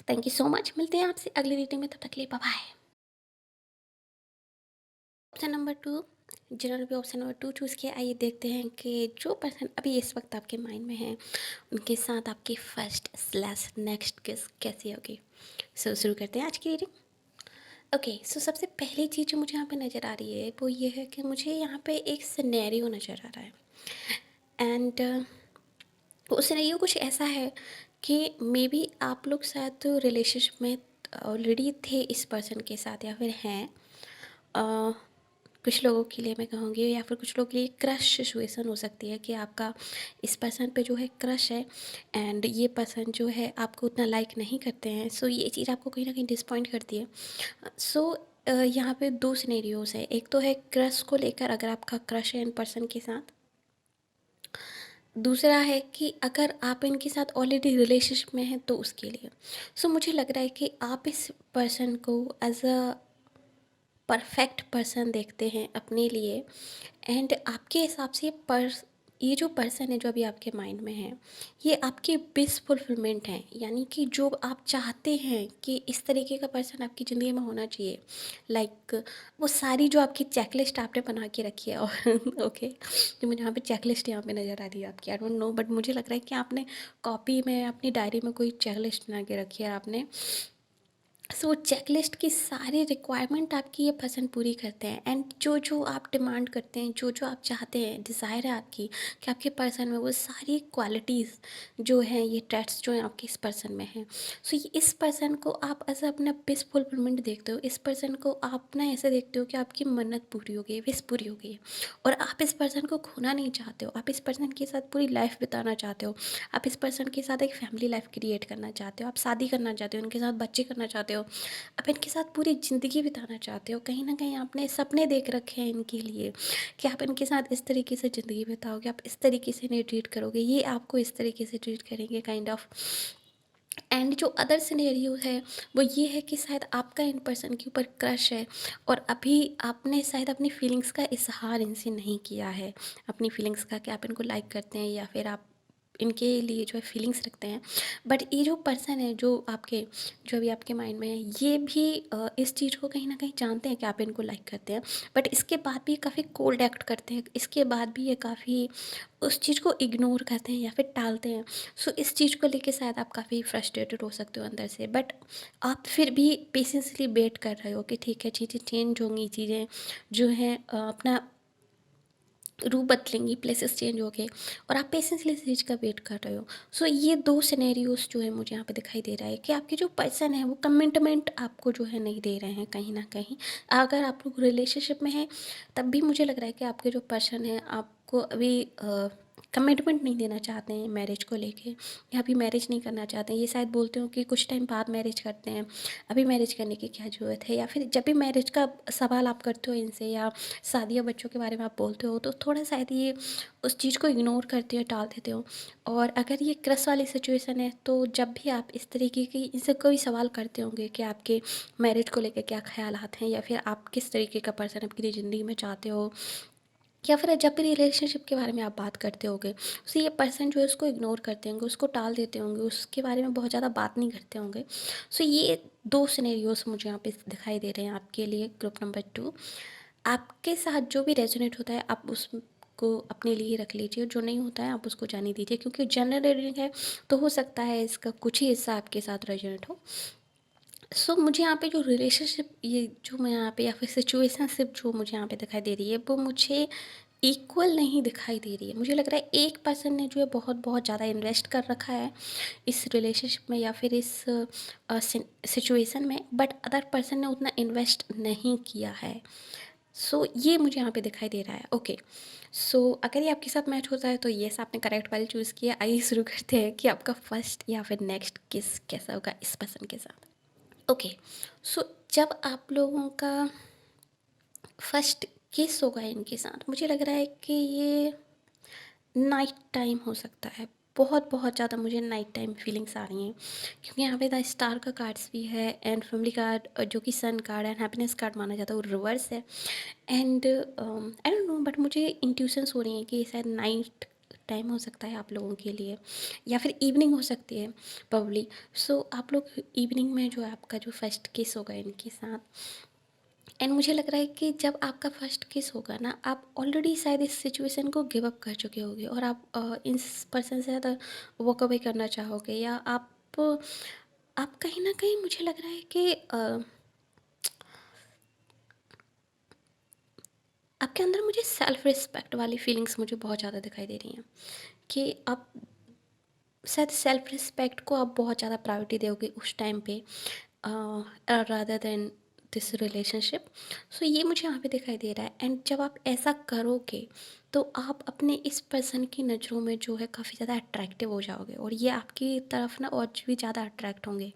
Thank you so much. मिलते हैं आपसे अगली रीडिंग में, तब तक के लिए बाय बाय। ऑप्शन नंबर 2, जिन्होंने भी ऑप्शन नंबर 2 चूज़ किया, आइए देखते हैं कि जो पर्सन अभी इस वक्त आपके माइंड में है, उनके साथ आपकी फर्स्ट स्लैश नेक्स्ट किस कैसी होगी। सो शुरू करते हैं आज की रीडिंग। ओके, सो सबसे पहली चीज़ जो मुझे यहाँ पे नज़र आ रही है वो ये है कि मुझे यहाँ पे एक सिनेरियो नज़र आ रहा है। एंड वो सिनेरियो कुछ ऐसा है कि मे बी आप लोग शायद तो रिलेशनशिप में ऑलरेडी थे इस पर्सन के साथ, या फिर हैं। अ, कुछ लोगों के लिए मैं कहूँगी, या फिर कुछ लोगों के लिए क्रश सिचुएशन हो सकती है कि आपका इस पर्सन पे जो है क्रश है, एंड ये पर्सन जो है आपको उतना लाइक नहीं करते हैं। सो ये चीज़ आपको कहीं ना कहीं डिसपॉइंट करती है। सो यहाँ पे दो सिनेरियोज है। एक तो है क्रश को लेकर, अगर आपका क्रश है इन पर्सन के साथ। दूसरा है कि अगर आप इनके साथ ऑलरेडी रिलेशनशिप में हैं तो उसके लिए। सो मुझे लग रहा है कि आप इस पर्सन को एज अ परफेक्ट पर्सन देखते हैं अपने लिए। एंड आपके हिसाब से ये जो पर्सन है जो अभी आपके माइंड में है, ये आपके विश फुलफिलमेंट हैं। यानी कि जो आप चाहते हैं कि इस तरीके का पर्सन आपकी ज़िंदगी में होना चाहिए, लाइक वो सारी जो आपकी चेकलिस्ट आपने बना के रखी है। और ओके, जो मुझे यहाँ पे चेकलिस्ट यहाँ पे नज़र आ रही है आपकी, आई डोंट नो, बट मुझे लग रहा है कि आपने कॉपी में अपनी डायरी में कोई चेकलिस्ट बना के रखी है आपने। सो चेकलिस्ट की सारी रिक्वायरमेंट आपकी ये पर्सन पूरी करते हैं। एंड जो जो आप डिमांड करते हैं, जो जो आप चाहते हैं, डिज़ायर है आपकी कि आपके पर्सन में वो सारी क्वालिटीज़ जो हैं, ये ट्रेट्स जो हैं आपके इस पर्सन में हैं। सो इस पर्सन को आप एज अपना विश फुलफिलमेंट देखते हो। इस पर्सन को आप ना ऐसे देखते हो कि आपकी मन्नत पूरी हो गई, विश पूरी हो गई है, और आप इस पर्सन को खोना नहीं चाहते हो। आप इस पर्सन के साथ पूरी लाइफ बिताना चाहते हो। आप इस पर्सन के साथ एक फैमिली लाइफ क्रिएट करना चाहते हो। आप शादी करना चाहते हो, उनके साथ बच्चे करना चाहते हो। आप इनके साथ पूरी ज़िंदगी बिताना चाहते हो। कहीं ना कहीं आपने सपने देख रखे हैं इनके लिए कि आप इनके साथ इस तरीके से ज़िंदगी बिताओगे, आप इस तरीके से इन्हें ट्रीट करोगे, ये आपको इस तरीके से ट्रीट करेंगे, काइंड ऑफ। एंड जो अदर सिनेरियो है वो ये है कि शायद आपका इन पर्सन के ऊपर क्रश है, और अभी आपने शायद अपनी फीलिंग्स का इजहार इनसे नहीं किया है, अपनी फीलिंग्स का कि आप इनको लाइक करते हैं या फिर आप इनके लिए जो है फीलिंग्स रखते हैं। बट ये जो पर्सन है जो अभी आपके माइंड में है, ये भी इस चीज़ को कहीं ना कहीं जानते हैं कि आप इनको लाइक करते हैं। बट इसके बाद भी काफ़ी कोल्ड एक्ट करते हैं, इसके बाद भी ये काफ़ी उस चीज़ को इग्नोर करते हैं या फिर टालते हैं। सो इस चीज़ को लेके शायद आप काफ़ी फ्रस्ट्रेटेड हो सकते हो अंदर से, बट आप फिर भी पेशेंसली वेट कर रहे हो कि ठीक है, चीज़ें चेंज होंगी, चीज़ें जो हैं अपना रूप बदलेंगी, प्लेसेस चेंज हो गए, और आप पेशेंसली इस चीज़ का वेट कर रहे हो। सो ये दो सिनेरियोस जो है मुझे यहाँ पे दिखाई दे रहा है कि आपके जो पर्सन है वो कमिटमेंट आपको जो है नहीं दे रहे हैं कहीं ना कहीं। अगर आप लोग रिलेशनशिप में हैं तब भी मुझे लग रहा है कि आपके जो पर्सन है आपको अभी कमिटमेंट नहीं देना चाहते हैं मैरिज को लेके, या अभी मैरिज नहीं करना चाहते हैं। ये शायद बोलते हो कि कुछ टाइम बाद मैरिज करते हैं, अभी मैरिज करने की क्या ज़रूरत है। या फिर जब भी मैरिज का सवाल आप करते हो इनसे, या शादी या बच्चों के बारे में आप बोलते हो, तो थोड़ा शायद ये उस चीज़ को इग्नोर करते हो, टाल देते हो। और अगर ये क्रश वाली सिचुएशन है तो जब भी आप इस तरीके की इनसे कोई सवाल करते होंगे कि आपके मैरिज को लेकर क्या ख्यालात हैं, या फिर आप किस तरीके का पर्सन अपनी ज़िंदगी में चाहते हो, या फिर जब भी रिलेशनशिप के बारे में आप बात करते होंगे, तो ये पर्सन जो है उसको इग्नोर करते होंगे, उसको टाल देते होंगे, उसके बारे में बहुत ज़्यादा बात नहीं करते होंगे। सो ये 2 सिनेरियोज़ मुझे यहाँ पे दिखाई दे रहे हैं आपके लिए। ग्रुप नंबर 2, आपके साथ जो भी रेज़ोनेट होता है आप उसको अपने लिए रख लीजिए, जो नहीं होता है आप उसको जाने दीजिए, क्योंकि जनरल रीडिंग है तो हो सकता है इसका कुछ ही हिस्सा आपके साथ रेज़ोनेट हो। सो मुझे यहाँ पे जो रिलेशनशिप, ये जो मैं यहाँ पे या फिर सिचुएशनशिप जो मुझे यहाँ पे दिखाई दे रही है, वो मुझे इक्वल नहीं दिखाई दे रही है। मुझे लग रहा है एक पर्सन ने जो है बहुत बहुत ज़्यादा इन्वेस्ट कर रखा है इस रिलेशनशिप में या फिर इस सिचुएशन में, बट अदर पर्सन ने उतना इन्वेस्ट नहीं किया है। सो ये मुझे यहाँ पे दिखाई दे रहा है। ओके, सो अगर ये आपके साथ मैच होता है तो येस, आपने करेक्ट वाली चूज़ किया। आइए शुरू करते हैं कि आपका फर्स्ट या फिर नेक्स्ट किस कैसा होगा इस पर्सन के साथ। ओके, सो जब आप लोगों का फर्स्ट किस होगा इनके साथ, मुझे लग रहा है कि ये नाइट टाइम हो सकता है। बहुत बहुत ज़्यादा मुझे नाइट टाइम फीलिंग्स आ रही हैं, क्योंकि यहाँ पे द स्टार का कार्ड्स भी है एंड फैमिली कार्ड जो कि sun card and happiness card माना जाता है वो रिवर्स है। And I don't know, but मुझे इंट्यूशंस हो रही हैं कि ये शायद नाइट टाइम हो सकता है आप लोगों के लिए, या फिर इवनिंग हो सकती है प्रॉब्ली। सो आप लोग इवनिंग में जो है आपका जो फर्स्ट किस होगा इनके साथ, एंड मुझे लग रहा है कि जब आपका फर्स्ट किस होगा ना, आप ऑलरेडी शायद इस सिचुएशन को गिव अप कर चुके होगे और आप इस पर्सन से ज़्यादा वॉक अवे करना चाहोगे, या आप कहीं ना कहीं मुझे लग रहा है कि आपके अंदर मुझे सेल्फ रिस्पेक्ट वाली फीलिंग्स मुझे बहुत ज़्यादा दिखाई दे रही हैं, कि आप शायद सेल्फ रिस्पेक्ट को आप बहुत ज़्यादा प्रायोरिटी दोगे उस टाइम पे रादर देन दिस रिलेशनशिप। सो ये मुझे यहाँ पे दिखाई दे रहा है, एंड जब आप ऐसा करोगे तो आप अपने इस पर्सन की नज़रों में जो है काफ़ी ज़्यादा अट्रैक्टिव हो जाओगे, और ये आपकी तरफ ना और भी ज़्यादा अट्रैक्ट होंगे,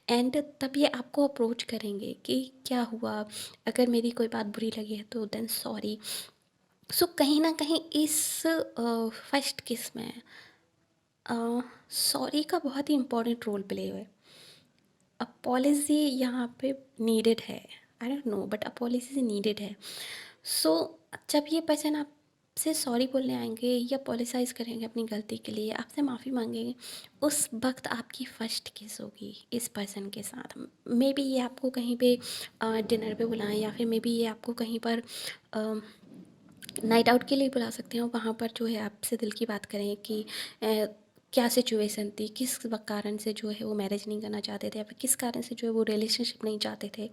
एंड तब ये आपको अप्रोच करेंगे कि क्या हुआ, अगर मेरी कोई बात बुरी लगी है तो देन सॉरी। सो कहीं ना कहीं इस फर्स्ट किस में सॉरी का बहुत ही इम्पोर्टेंट रोल प्ले हुआ है। अपॉलिजी यहाँ पे नीडेड है। I don't know, but apology needed है। सो जब ये पर्सन आपसे सॉरी बोलने आएंगे या पॉलिसाइज करेंगे अपनी गलती के लिए, आपसे माफ़ी मांगेंगे, उस वक्त आपकी फर्स्ट किस होगी इस पर्सन के साथ। मे बी ये आपको कहीं पे डिनर पे बुलाएं, या फिर मे बी ये आपको कहीं पर नाइट आउट के लिए बुला सकते हैं, वहाँ पर जो है आपसे दिल की बात करें कि क्या सिचुएशन थी, किस कारण से जो है वो मैरिज नहीं करना चाहते थे, या फिर किस कारण से जो है वो रिलेशनशिप नहीं चाहते थे,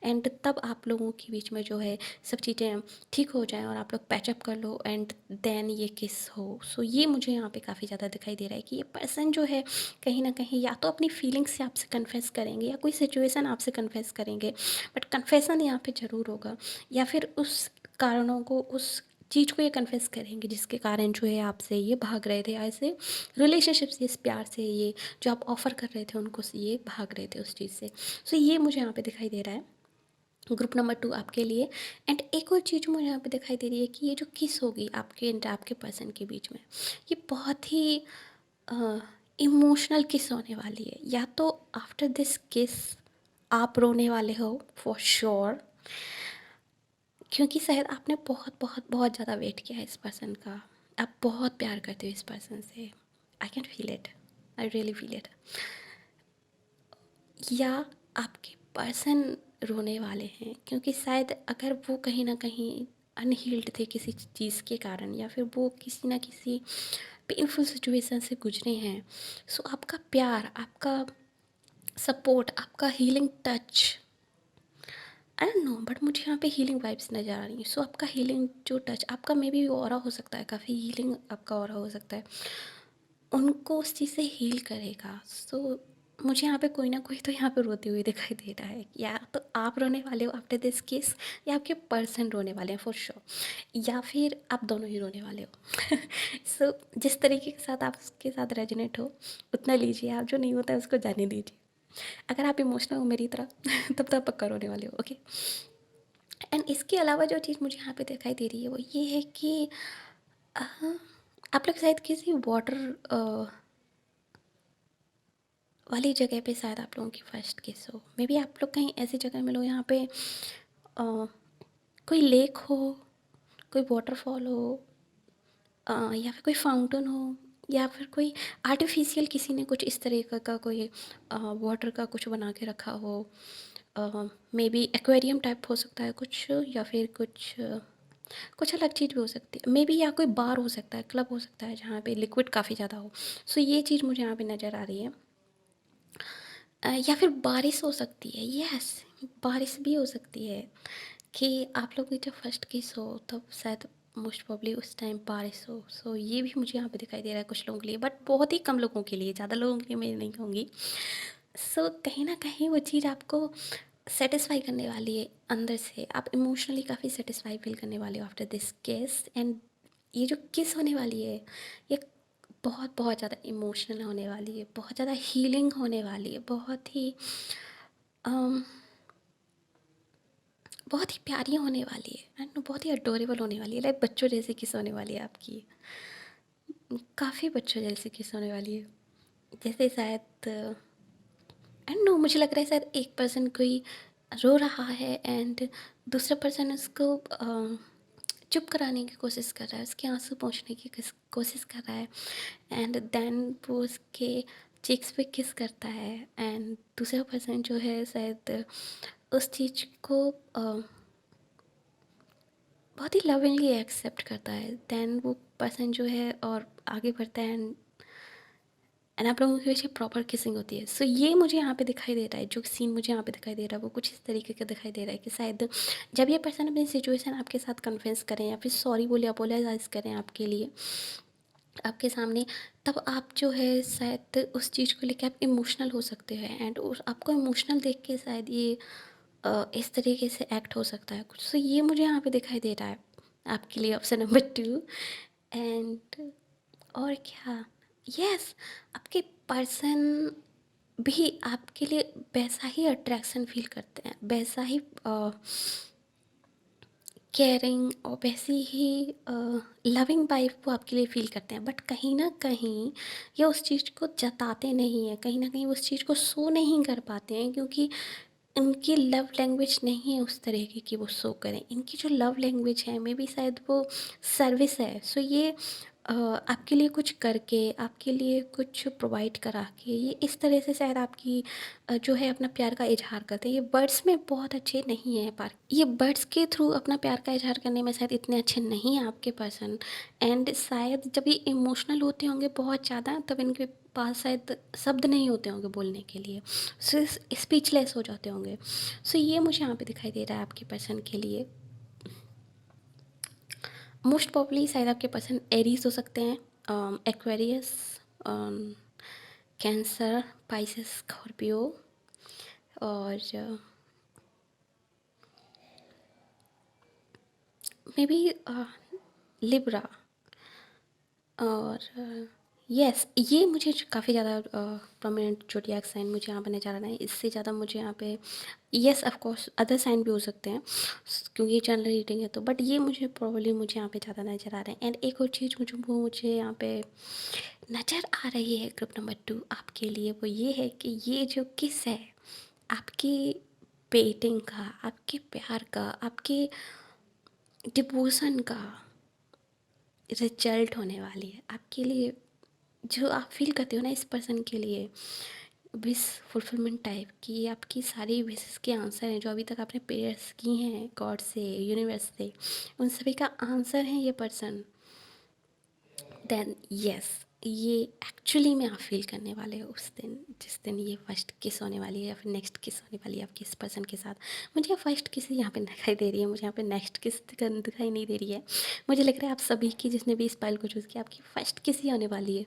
एंड तब आप लोगों के बीच में जो है सब चीज़ें ठीक हो जाएं और आप लोग पैचअप कर लो, एंड देन ये किस हो। सो ये मुझे यहाँ पे काफ़ी ज़्यादा दिखाई दे रहा है कि ये पर्सन जो है कहीं ना कहीं या तो अपनी फीलिंग्स से आपसे कन्फेस करेंगे या कोई सिचुएशन आपसे कन्फेस करेंगे, बट कन्फेसन यहाँ पे ज़रूर होगा, या फिर उस कारणों को, उस चीज़ को ये कन्फेस करेंगे जिसके कारण जो है आपसे ये भाग रहे थे, ऐसे रिलेशनशिप से, इस प्यार से, ये जो आप ऑफ़र कर रहे थे उनको से ये भाग रहे थे उस चीज़ से। सो ये मुझे यहाँ पे दिखाई दे रहा है ग्रुप नंबर 2 आपके लिए। एंड एक और चीज़ मुझे यहाँ पे दिखाई दे रही है कि ये जो किस होगी आपके एंड आपके पर्सन के बीच में, ये बहुत ही इमोशनल किस होने वाली है। या तो आफ्टर दिस किस आप रोने वाले हो फॉर श्योर, क्योंकि शायद आपने बहुत बहुत बहुत ज़्यादा वेट किया है इस पर्सन का, आप बहुत प्यार करते हो इस पर्सन से। I can feel it, I really feel it. या आपके पर्सन रोने वाले हैं, क्योंकि शायद अगर वो कहीं ना कहीं अनहील्ड थे किसी चीज़ के कारण, या फिर वो किसी ना किसी पेनफुल सिचुएशन से गुजरे हैं, सो आपका प्यार, आपका सपोर्ट, आपका healing touch, I don't know, but मुझे यहाँ पे हीलिंग वाइब्स नज़र आ रही हैं। सो आपका हीलिंग जो टच, आपका मे बी ऑरा हो सकता है, काफ़ी हीलिंग आपका ऑरा हो सकता है, उनको उस चीज़ से हील करेगा। सो मुझे यहाँ पे कोई ना कोई तो यहाँ पे रोते हुए दिखाई दे रहा है, या तो आप रोने वाले हो आफ्टर दिस केस, या आपके पर्सन रोने वाले हैं फॉर श्योर, या फिर आप दोनों ही रोने वाले हो। सो जिस तरीके के साथ आप उसके साथ रेजोनेट हो उतना लीजिए, आप जो नहीं होता है उसको जाने दीजिए। अगर आप इमोशनल हो मेरी तरह तब तो आप पक्का रोने वाले हो। ओके, एंड इसके अलावा जो चीज़ मुझे यहाँ पे दिखाई दे रही है वो ये है कि अ, आप लोग शायद किसी वाटर वाली जगह पे शायद आप लोगों की फर्स्ट किस हो। मे बी आप लोग कहीं ऐसी जगह मिलो यहाँ पे कोई लेक हो, कोई वाटरफॉल हो, या फिर कोई फाउंटेन हो, या फिर कोई आर्टिफिशियल किसी ने कुछ इस तरीके का कोई वाटर का कुछ बना के रखा हो, मे बी एक्वेरियम टाइप हो सकता है कुछ, या फिर कुछ अलग चीज़ भी हो सकती है, मे बी, या कोई बार हो सकता है, क्लब हो सकता है जहाँ पे लिक्विड काफ़ी ज़्यादा हो। सो ये चीज़ मुझे यहाँ पे नज़र आ रही है। या फिर बारिश हो सकती है, यस, बारिश भी हो सकती है कि आप लोग की जब फर्स्ट किस हो तब शायद मोस्ट प्रॉब्ली उस टाइम बारिश हो। सो ये भी मुझे यहाँ पे दिखाई दे रहा है कुछ लोगों के लिए, बट बहुत ही कम लोगों के लिए, ज़्यादा लोगों के लिए मैं नहीं कहूँगी। सो कहीं ना कहीं वो चीज़ आपको सेटिस्फाई करने वाली है अंदर से, आप इमोशनली काफ़ी सेटिस्फाई फील करने वाले हो आफ्टर दिस किस। एंड ये जो किस होने वाली है, ये बहुत बहुत ज़्यादा इमोशनल होने वाली है, बहुत ज़्यादा हीलिंग होने वाली है, अम, बहुत ही प्यारी होने वाली है, एंड बहुत ही अडोरेबल होने वाली है, लाइक बच्चों जैसे किस होने वाली है आपकी, काफ़ी बच्चों जैसे किस होने वाली है। जैसे शायद, एंड नो, मुझे लग रहा है शायद एक पर्सन कोई रो रहा है एंड दूसरा पर्सन उसको चुप कराने की कोशिश कर रहा है, उसके आंसू पोंछने की कोशिश कर रहा है, एंड देन वो उसके चिक्स पे किस करता है, एंड दूसरा पर्सन जो है शायद उस चीज़ को बहुत ही लविंगली एक्सेप्ट करता है। देन वो पर्सन जो है और आगे बढ़ता है, एंड आप लोगों के पीछे प्रॉपर किसिंग होती है। सो ये मुझे यहाँ पे दिखाई दे रहा है, जो सीन मुझे यहाँ पे दिखाई दे रहा है वो कुछ इस तरीके का दिखाई दे रहा है कि शायद जब ये पर्सन अपनी सिचुएशन आपके साथ कन्फेस करें या फिर सॉरी बोले, अपोलोजाइज करें आपके लिए, आपके सामने, तब आप जो है शायद उस चीज़ को लेकर आप इमोशनल हो सकते हैं, एंड आपको इमोशनल देख के शायद ये इस तरीके से एक्ट हो सकता है कुछ। सो ये मुझे यहाँ पे दिखाई दे रहा है आपके लिए ऑप्शन नंबर 2। एंड और क्या, यस, आपके पर्सन भी आपके लिए वैसा ही अट्रैक्शन फील करते हैं, वैसा ही केयरिंग और वैसी ही लविंग वाइफ वो आपके लिए फ़ील करते हैं, बट कहीं ना कहीं ये उस चीज़ को जताते नहीं हैं, कहीं ना कहीं उस चीज़ को शो नहीं कर पाते हैं, क्योंकि इनकी लव लैंग्वेज नहीं है उस तरीके की वो शो करें। इनकी जो लव लैंग्वेज है मे बी शायद वो सर्विस है। सो ये आपके लिए कुछ करके, आपके लिए कुछ प्रोवाइड करा के, ये इस तरह से शायद आपकी जो है अपना प्यार का इजहार करते हैं। ये वर्ड्स में बहुत अच्छे नहीं हैं, पर ये वर्ड्स के थ्रू अपना प्यार का इजहार करने में शायद इतने अच्छे नहीं हैं आपके पर्सन। एंड शायद जब ये इमोशनल होते होंगे बहुत ज़्यादा, तब इनके पास शायद शब्द नहीं होते होंगे बोलने के लिए, सो स्पीचलेस हो जाते होंगे। सो ये मुझे यहाँ पे दिखाई दे रहा है आपके पर्सन के लिए। मोस्ट प्रॉब्ली शायद आपके पर्सन एरीज हो सकते हैं, एक्वेरियस, कैंसर, पाइसेस, स्कॉर्पियो, और मे बी लिब्रा। और यस, ये मुझे काफ़ी ज़्यादा प्रोमिनेंट जोडियाक साइन मुझे यहाँ पे नज़र आ रहा है। इससे ज़्यादा मुझे यहाँ पे, yes of course other sign भी हो सकते हैं क्योंकि ये जनरल रीडिंग है, तो बट ये मुझे प्रॉब्ली मुझे यहाँ पे ज़्यादा नज़र आ रहे हैं। एंड एक और चीज़ मुझे यहाँ पे नज़र आ रही है ग्रुप नंबर 2 आपके लिए, वो ये है कि ये जो किस है आपकी बेटिंग का, आपके प्यार का, आपके डिवोशन का रिजल्ट होने वाली है आपके लिए। जो आप फील करते हो ना इस पर्सन के लिए, विश फुलफिलमेंट टाइप की, आपकी सारी विशेस के आंसर हैं जो अभी तक आपने प्रेयर्स की हैं गॉड से, यूनिवर्स से, उन सभी का आंसर है ये पर्सन। देन यस, ये एक्चुअली में आप फील करने वाले हो उस दिन, जिस दिन ये फर्स्ट किस होने वाली है या फिर नेक्स्ट किस होने वाली है आपके इस पर्सन के साथ। मुझे फर्स्ट किस यहाँ पे दिखाई दे रही है, मुझे यहाँ पे नेक्स्ट किस दिखाई नहीं दे रही है। मुझे लग रहा है आप सभी की, जिसने भी इस पाइल को चूज़ किया, आपकी फर्स्ट किस ही होने वाली है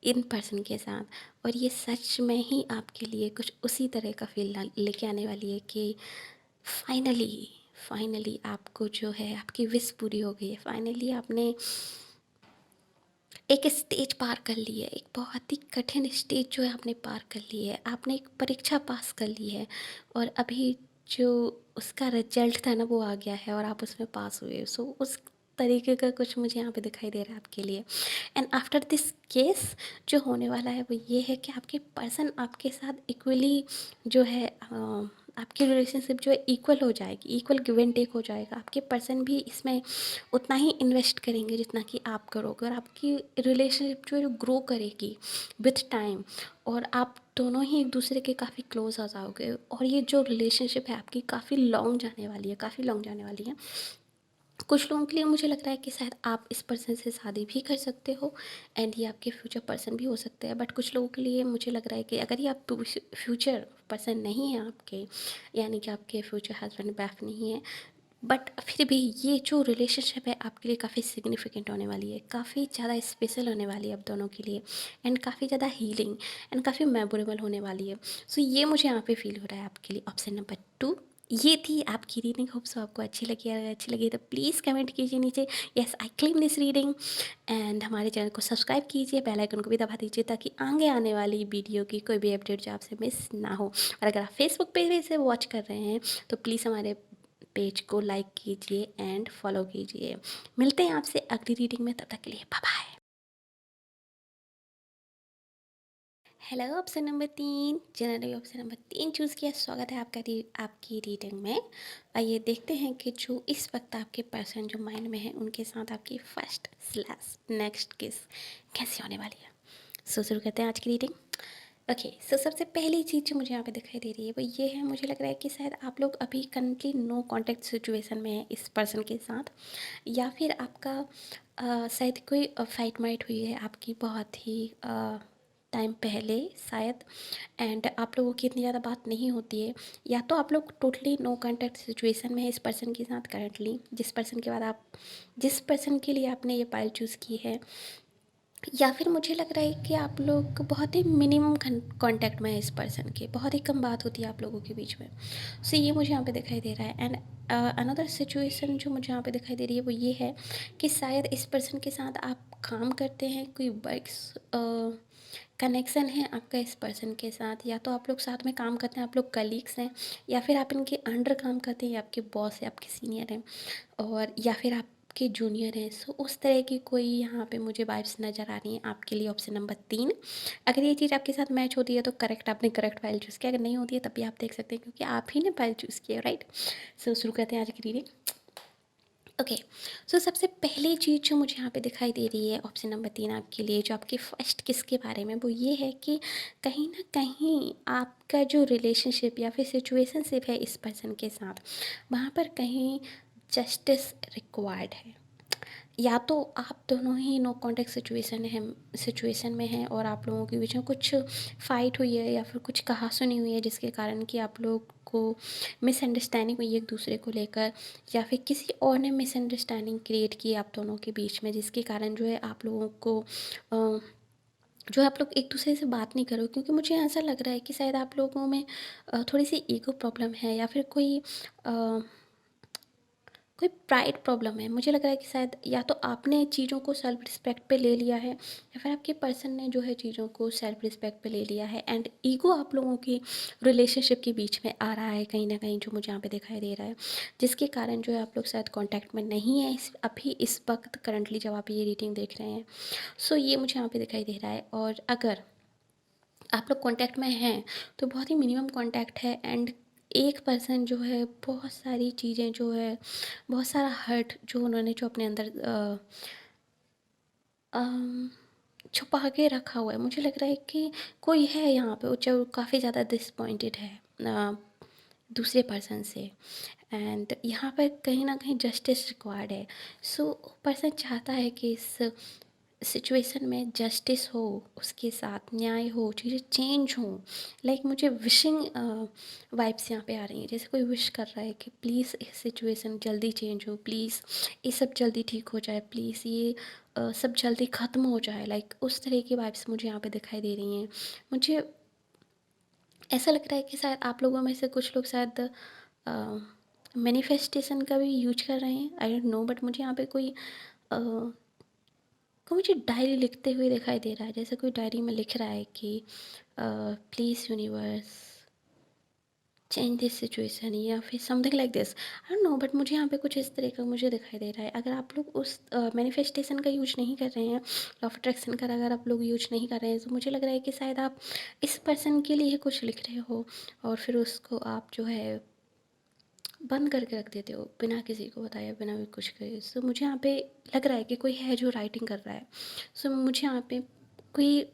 इन पर्सन के साथ। और ये सच में ही आपके लिए कुछ उसी तरह का फील लेके आने वाली है कि फाइनली फाइनली आपको जो है आपकी विश पूरी हो गई है। फाइनली आपने एक स्टेज पार कर ली है, एक बहुत ही कठिन स्टेज जो है आपने पार कर ली है, आपने एक परीक्षा पास कर ली है, और अभी जो उसका रिजल्ट था ना वो आ गया है और आप उसमें पास हुए। सो उस तरीके का कुछ मुझे यहाँ पे दिखाई दे रहा है आपके लिए। एंड आफ्टर दिस केस जो होने वाला है वो ये है कि आपके पर्सन आपके साथ इक्वली जो है आपकी रिलेशनशिप जो है इक्वल हो जाएगी, इक्वल गिव एंड टेक हो जाएगा। आपके पर्सन भी इसमें उतना ही इन्वेस्ट करेंगे जितना कि आप करोगे, और आपकी रिलेशनशिप जो है ग्रो करेगी विथ टाइम, और आप दोनों ही एक दूसरे के काफ़ी क्लोज आ जाओगे, और ये जो रिलेशनशिप है आपकी काफ़ी लॉन्ग जाने वाली है, काफ़ी लॉन्ग जाने वाली है। कुछ लोगों के लिए मुझे लग रहा है कि शायद आप इस पर्सन से शादी भी कर सकते हो, एंड ये आपके फ्यूचर पर्सन भी हो सकते हैं। बट कुछ लोगों के लिए मुझे लग रहा है कि अगर ये आप फ्यूचर पर्सन नहीं है आपके, यानी कि आपके फ्यूचर हस्बैंड वाइफ नहीं है, बट फिर भी ये जो रिलेशनशिप है आपके लिए काफ़ी सिग्निफिकेंट होने वाली है, काफ़ी ज़्यादा स्पेशल होने वाली है आप दोनों के लिए, एंड काफ़ी ज़्यादा हीलिंग एंड काफ़ी मेमोरेबल होने वाली है। सो ये मुझे यहाँ पे फील हो रहा है आपके लिए। ऑप्शन नंबर 2 ये थी आपकी रीडिंग। होप सो आपको अच्छी लगी। अगर अच्छी लगी तो प्लीज़ कमेंट कीजिए नीचे yes I claim this reading, and हमारे चैनल को सब्सक्राइब कीजिए, बेल आइकन को भी दबा दीजिए ताकि आगे आने वाली वीडियो की कोई भी अपडेट जो आपसे मिस ना हो। और अगर आप फेसबुक पे से वॉच कर रहे हैं तो प्लीज़ हमारे पेज को लाइक कीजिए एंड फॉलो कीजिए। मिलते हैं आपसे अगली रीडिंग में, तब तक के लिए bye bye. Hello, option number 3 जिन्होंने ऑप्शन नंबर 3 चूज़ किया, स्वागत है आपकी रीडिंग में। आइए देखते हैं कि जो इस वक्त आपके पर्सन जो माइंड में है उनके साथ आपकी फर्स्ट स्लैश नेक्स्ट किस कैसी होने वाली है। सो शुरू करते हैं आज की रीडिंग। ओके, सो सबसे पहली चीज़ जो मुझे यहाँ पे दिखाई दे रही है वो ये है, मुझे लग रहा है कि शायद आप लोग अभी करंटली नो कांटेक्ट सिचुएशन में है इस पर्सन के साथ, या फिर आपका शायद कोई फाइट माइट हुई है आपकी बहुत ही टाइम पहले शायद, एंड आप लोगों की इतनी ज़्यादा बात नहीं होती है, या तो आप लोग टोटली नो कांटेक्ट सिचुएशन में है इस पर्सन के साथ करंटली, जिस पर्सन के लिए आपने ये पाइल चूज़ की है, या फिर मुझे लग रहा है कि आप लोग बहुत ही मिनिमम कांटेक्ट में है इस पर्सन के, बहुत ही कम बात होती है आप लोगों के बीच में। सो ये मुझे यहाँ पे दिखाई दे रहा है। एंड अनदर सिचुएशन जो मुझे यहाँ पे दिखाई दे रही है वो ये है कि शायद इस पर्सन के साथ आप काम करते हैं, कोई वर्क्स कनेक्शन है आपका इस पर्सन के साथ, या तो आप लोग साथ में काम करते हैं, आप लोग कलीग्स हैं, या फिर आप इनके अंडर काम करते हैं, या आपके बॉस है, आपके सीनियर हैं, और या फिर आपके जूनियर हैं। सो उस तरह की कोई यहाँ पे मुझे वाइब्स नज़र आ रही हैं आपके लिए। ऑप्शन नंबर 3, अगर ये चीज़ आपके साथ मैच होती है तो करेक्ट, आपने करेक्ट फाइल चूज़ किया। अगर नहीं होती है तब भी आप देख सकते हैं क्योंकि आप ही ने फाइल चूज़ किया, राइट। सो शुरू करते हैं आज की रीडिंग। ओके, सो सबसे पहली चीज़ जो मुझे यहाँ पे दिखाई दे रही है ऑप्शन नंबर 3 आपके लिए, जो आपकी फर्स्ट किस के बारे में, वो ये है कि कहीं ना कहीं आपका जो रिलेशनशिप या फिर सिचुएशनशिप है इस पर्सन के साथ, वहाँ पर कहीं जस्टिस रिक्वायर्ड है। या तो आप दोनों ही नो कॉन्टेक्ट सिचुएशन में हैं और आप लोगों के बीच में कुछ फ़ाइट हुई है या फिर कुछ कहा सुनी हुई है जिसके कारण कि आप लोग को मिसअंडरस्टैंडिंग हुई है एक दूसरे को लेकर, या फिर किसी और ने मिसअंडरस्टैंडिंग क्रिएट की आप दोनों के बीच में, जिसके कारण जो है आप लोगों को जो है आप लोग एक दूसरे से बात नहीं करो, क्योंकि मुझे ऐसा लग रहा है कि शायद आप लोगों में थोड़ी सी ईगो प्रॉब्लम है, या फिर कोई प्राइड प्रॉब्लम है। मुझे लग रहा है कि शायद या तो आपने चीज़ों को सेल्फ रिस्पेक्ट पे ले लिया है, या फिर आपके पर्सन ने जो है चीज़ों को सेल्फ रिस्पेक्ट पे ले लिया है, एंड ईगो आप लोगों की रिलेशनशिप के बीच में आ रहा है कहीं ना कहीं, जो मुझे यहाँ पे दिखाई दे रहा है, जिसके कारण जो है आप लोग शायद कांटेक्ट में नहीं है अभी इस वक्त करंटली जब आप ये रीडिंग देख रहे हैं। सो ये मुझे यहाँ पे दिखाई दे रहा है। और अगर आप लोग कांटेक्ट में हैं तो बहुत ही मिनिमम कांटेक्ट है, एंड एक पर्सन जो है बहुत सारी चीज़ें जो है, बहुत सारा हर्ट जो उन्होंने जो अपने अंदर अम, छुपा के रखा हुआ है। मुझे लग रहा है कि कोई है यहाँ पे जो काफ़ी ज़्यादा डिसपॉइंटेड है दूसरे पर्सन से, एंड यहाँ पर कहीं ना कहीं जस्टिस रिक्वायर्ड है। सो पर्सन चाहता है कि इस सिचुएशन में जस्टिस हो, उसके साथ न्याय हो, चीज़ें चेंज हों। लाइक मुझे विशिंग वाइब्स यहाँ पे आ रही हैं, जैसे कोई विश कर रहा है कि प्लीज़ ये सिचुएशन जल्दी चेंज हो, प्लीज़ ये सब जल्दी ठीक हो जाए, प्लीज़ ये सब जल्दी ख़त्म हो जाए। लाइक उस तरह की वाइब्स मुझे यहाँ पे दिखाई दे रही हैं। मुझे ऐसा लग रहा है कि शायद आप लोगों में से कुछ लोग शायद मैनिफेस्टेशन का भी यूज कर रहे हैं, आई डोंट नो, बट मुझे यहाँ पे को मुझे डायरी लिखते हुए दिखाई दे रहा है, जैसे कोई डायरी में लिख रहा है कि please universe change this situation या फिर something like this, I don't know, but मुझे यहाँ पे कुछ इस तरह का मुझे दिखाई दे रहा है। अगर आप लोग उस मैनिफेस्टेशन का यूज नहीं कर रहे हैं, लॉ ऑफ अट्रैक्शन का अगर आप लोग यूज नहीं कर रहे हैं, तो मुझे लग रहा है कि शायद आप इस पर्सन के लिए कुछ लिख रहे हो और फिर उसको आप जो है बंद करके रख देते हो बिना किसी को बताया, बिना भी कुछ करे। सो मुझे यहाँ पे लग रहा है कि कोई है जो राइटिंग कर रहा है। सो मुझे यहाँ पे कोई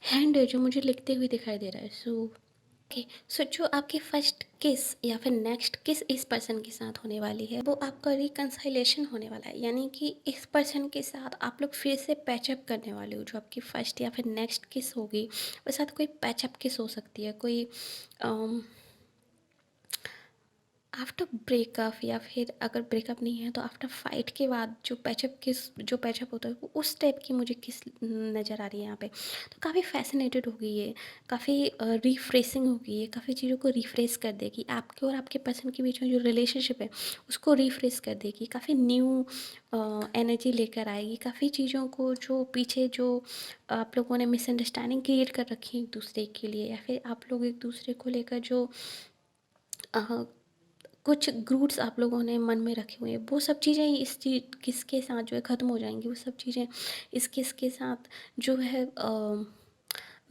हैंड है जो मुझे लिखते हुए दिखाई दे रहा है। सो ओके, सो जो आपकी फर्स्ट किस या फिर नेक्स्ट किस इस पर्सन के साथ होने वाली है, वो आपका रिकन्साइलेशन होने वाला है। यानी कि इस पर्सन के साथ आप लोग फिर से पैचअप करने वाले हो। जो आपकी फर्स्ट या फिर नेक्स्ट किस होगी, उसके साथ कोई पैचअप किस हो सकती है, कोई आफ्टर ब्रेकअप, या फिर अगर ब्रेकअप नहीं है तो आफ्टर फाइट के बाद जो पैचअप होता है, वो उस टाइप की मुझे किस नज़र आ रही है यहाँ पे। तो काफ़ी फैसिनेटेड होगी ये, काफ़ी रिफ्रेशिंग होगी ये, काफ़ी चीज़ों को रिफ्रेश कर देगी। आपके और आपके पर्सन के बीच में जो रिलेशनशिप है उसको रिफ्रेश कर देगी, काफ़ी न्यू एनर्जी लेकर आएगी। काफ़ी चीज़ों को जो पीछे जो आप लोगों ने मिसअंडरस्टैंडिंग क्रिएट कर रखी है एक दूसरे के लिए, या फिर आप लोग एक दूसरे को लेकर जो कुछ ग्रूट्स आप लोगों ने मन में रखे हुए हैं, वो सब चीज़ें इस चीज़ किसके साथ जो है ख़त्म हो जाएंगी। वो सब चीज़ें इस किसके साथ जो है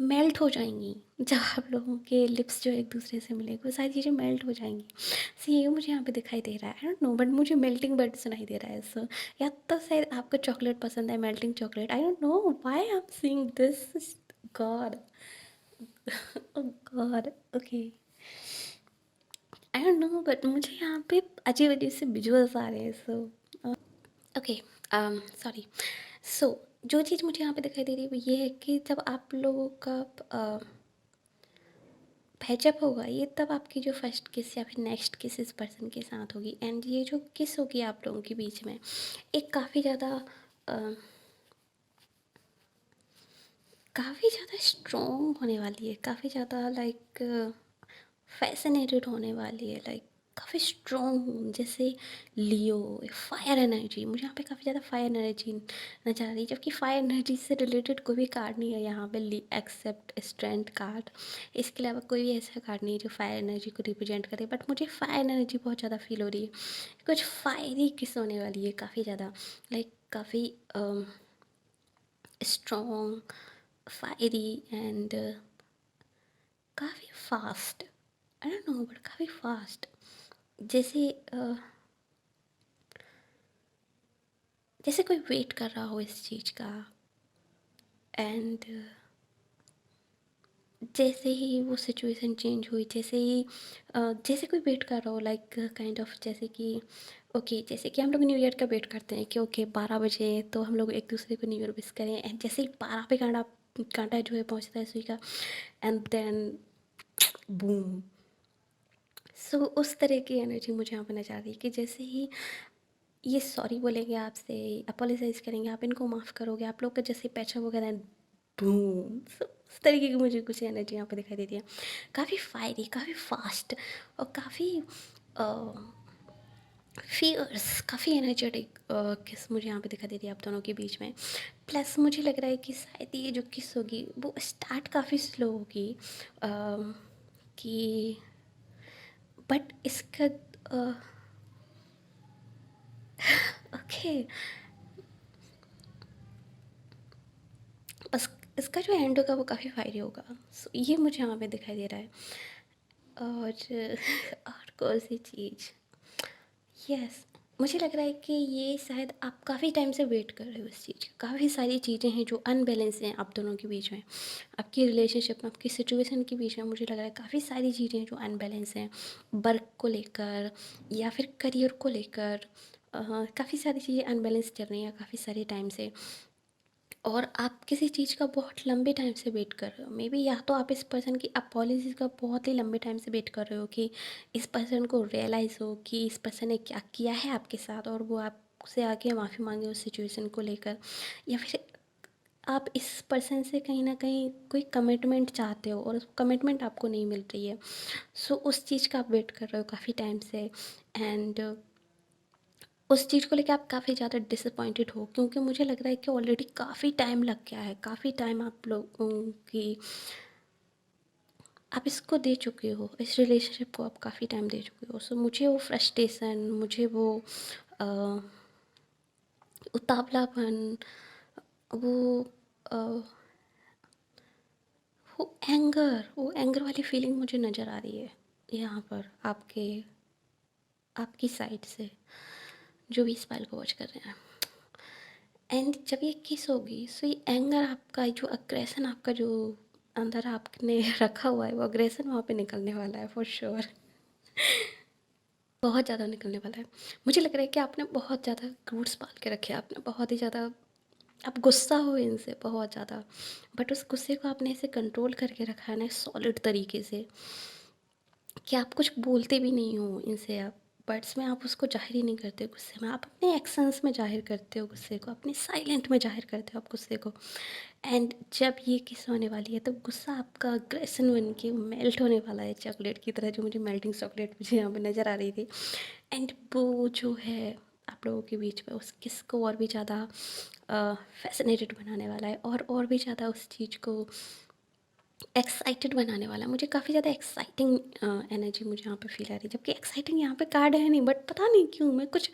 मेल्ट हो जाएंगी। जब आप लोगों के लिप्स जो एक दूसरे से मिलेंगे, वो सारी चीज़ें मेल्ट हो जाएंगी। सो ये मुझे यहाँ पे दिखाई दे रहा है। आई डोंट नो, बट मुझे मेल्टिंग बर्ड सुनाई दे रहा है। सो या तो शायद आपको चॉकलेट पसंद है, melting chocolate. I don't know why I am seeing this. God, God, okay, I don't know, but मुझे यहाँ पे अजीब अजीब से विजुअल्स आ रहे हैं। So okay, sorry. सो जो चीज़ मुझे यहाँ पे दिखाई दे रही है वो ये है कि जब आप लोगों का पैचअप होगा, ये तब आपकी जो फर्स्ट किस या फिर नेक्स्ट किस इस पर्सन के साथ होगी। एंड ये जो किस होगी आप लोगों के बीच में, एक काफ़ी ज़्यादा स्ट्रॉन्ग होने वाली है, काफ़ी ज़्यादा लाइक फैसिनेटेड होने वाली है, लाइक काफ़ी स्ट्रॉन्ग, जैसे लियो, फायर एनर्जी। मुझे यहाँ पे काफ़ी ज़्यादा फायर एनर्जी नजर आ रही है, जबकि फायर एनर्जी से रिलेटेड कोई भी कार्ड नहीं है यहाँ पे एक्सेप्ट स्ट्रेंथ कार्ड। इसके अलावा कोई भी ऐसा कार्ड नहीं है जो फायर एनर्जी को रिप्रेजेंट करे, बट मुझे फायर एनर्जी बहुत ज़्यादा फील हो रही है। कुछ फायरी किस होने वाली है, काफ़ी ज़्यादा लाइक काफ़ी स्ट्रॉन्ग, फायरी एंड काफ़ी fast. I don't know, but काफ़ी फास्ट, जैसे जैसे कोई वेट कर रहा हो इस चीज़ का। एंड जैसे ही वो सिचुएशन चेंज हुई, जैसे कोई वेट कर रहा हो, लाइक काइंड ऑफ, जैसे कि ओके, जैसे कि हम लोग न्यू ईयर का वेट करते हैं कि ओके 12 बजे तो हम लोग एक दूसरे को न्यू ईयर विश करें। एंड जैसे ही 12 पे कांटा जो है पहुंचता है सुई का, एंड देन बूम। सो उस तरह की एनर्जी मुझे यहाँ पर नजर आ रही है कि जैसे ही ये सॉरी बोलेंगे, आपसे अपोलोजाइज करेंगे, आप इनको माफ़ करोगे, आप लोग का जैसे पैचअप वगैरह, बूम। सो उस तरीके की मुझे कुछ एनर्जी यहाँ पे दिखाई देती है, काफ़ी फायरी, काफ़ी फास्ट, और काफ़ी फियर्स, काफ़ी एनर्जेटिक किस मुझे यहाँ पे दिखाई देती है आप दोनों के बीच में। प्लस मुझे लग रहा है कि शायद ये जो किस होगी वो स्टार्ट काफ़ी स्लो होगी, कि बट इसका ओके, बस इसका जो एंड होगा वो काफ़ी फायरी होगा। सो ये मुझे यहाँ पे दिखाई दे रहा है। और और कौन सी चीज़, यस, मुझे लग रहा है कि ये शायद आप काफ़ी टाइम से वेट कर रहे हो इस चीज़ का। काफ़ी सारी चीज़ें हैं जो अनबैलेंस हैं आप दोनों के बीच में, आपकी रिलेशनशिप में, आपकी सिचुएशन के बीच में। मुझे लग रहा है काफ़ी सारी चीज़ें हैं जो अनबैलेंस हैं, वर्क को लेकर या फिर करियर को लेकर। काफ़ी सारी चीज़ें अनबैलेंस चल रही हैं काफ़ी सारे टाइम से, और आप किसी चीज़ का बहुत लंबे टाइम से वेट कर रहे हो। मे बी या तो आप इस पर्सन की अपॉलजीज़ का बहुत ही लंबे टाइम से वेट कर रहे हो कि इस पर्सन को रियलाइज़ हो कि इस पर्सन ने क्या किया है आपके साथ, और वो आपसे आके माफ़ी मांगे उस सिचुएशन को लेकर। या फिर आप इस पर्सन से कहीं ना कहीं कोई कमिटमेंट चाहते हो और उस कमिटमेंट आपको नहीं मिल रही है। सो उस चीज़ का आप वेट कर रहे हो काफ़ी टाइम से। एंड उस चीज़ को लेके आप काफ़ी ज़्यादा डिसअपॉइंटेड हो, क्योंकि मुझे लग रहा है कि ऑलरेडी काफ़ी टाइम लग गया है, काफ़ी टाइम आप लोगों की आप इसको दे चुके हो, इस रिलेशनशिप को आप काफ़ी टाइम दे चुके हो। सो मुझे वो फ्रस्ट्रेशन, मुझे वो अ, उतावलापन, वो अ, वो एंगर वाली फीलिंग मुझे नज़र आ रही है यहाँ पर आपकी साइड से, जो भी इस फाइल को वॉच कर रहे हैं। एंड जब ये किस होगी, सो ये एंगर आपका, जो अग्रेशन आपका जो अंदर आपने रखा हुआ है, वो अग्रेशन वहाँ पे निकलने वाला है फॉर श्योर। बहुत ज़्यादा निकलने वाला है। मुझे लग रहा है कि आपने बहुत ज़्यादा रूट्स पाल के रखे हैं, आपने बहुत ही ज़्यादा, आप गुस्सा हो इनसे बहुत ज़्यादा, बट उस गुस्से को आपने ऐसे कंट्रोल करके रखा है ना सॉलिड तरीके से, कि आप कुछ बोलते भी नहीं हो इनसे, आप वर्ड्स में आप उसको जाहिर ही नहीं करते हो गुस्से में, आप अपने एक्शंस में जाहिर करते हो गुस्से को, अपने साइलेंट में जाहिर करते हो आप गुस्से को। एंड जब ये किस होने वाली है, तब गुस्सा आपका अग्रेशन बन के मेल्ट होने वाला है चॉकलेट की तरह, जो मुझे मेल्टिंग चॉकलेट मुझे यहाँ पे नज़र आ रही थी। एंड वो जो है आप लोगों के बीच में उस किस को और भी ज़्यादा फैसिनेटेड बनाने वाला है, और भी ज़्यादा उस चीज़ को एक्साइटेड बनाने वाला है। मुझे काफ़ी ज़्यादा एक्साइटिंग एनर्जी मुझे यहाँ पे फील आ रही है, जबकि एक्साइटिंग यहाँ पे कार्ड है नहीं, बट पता नहीं क्यों मैं कुछ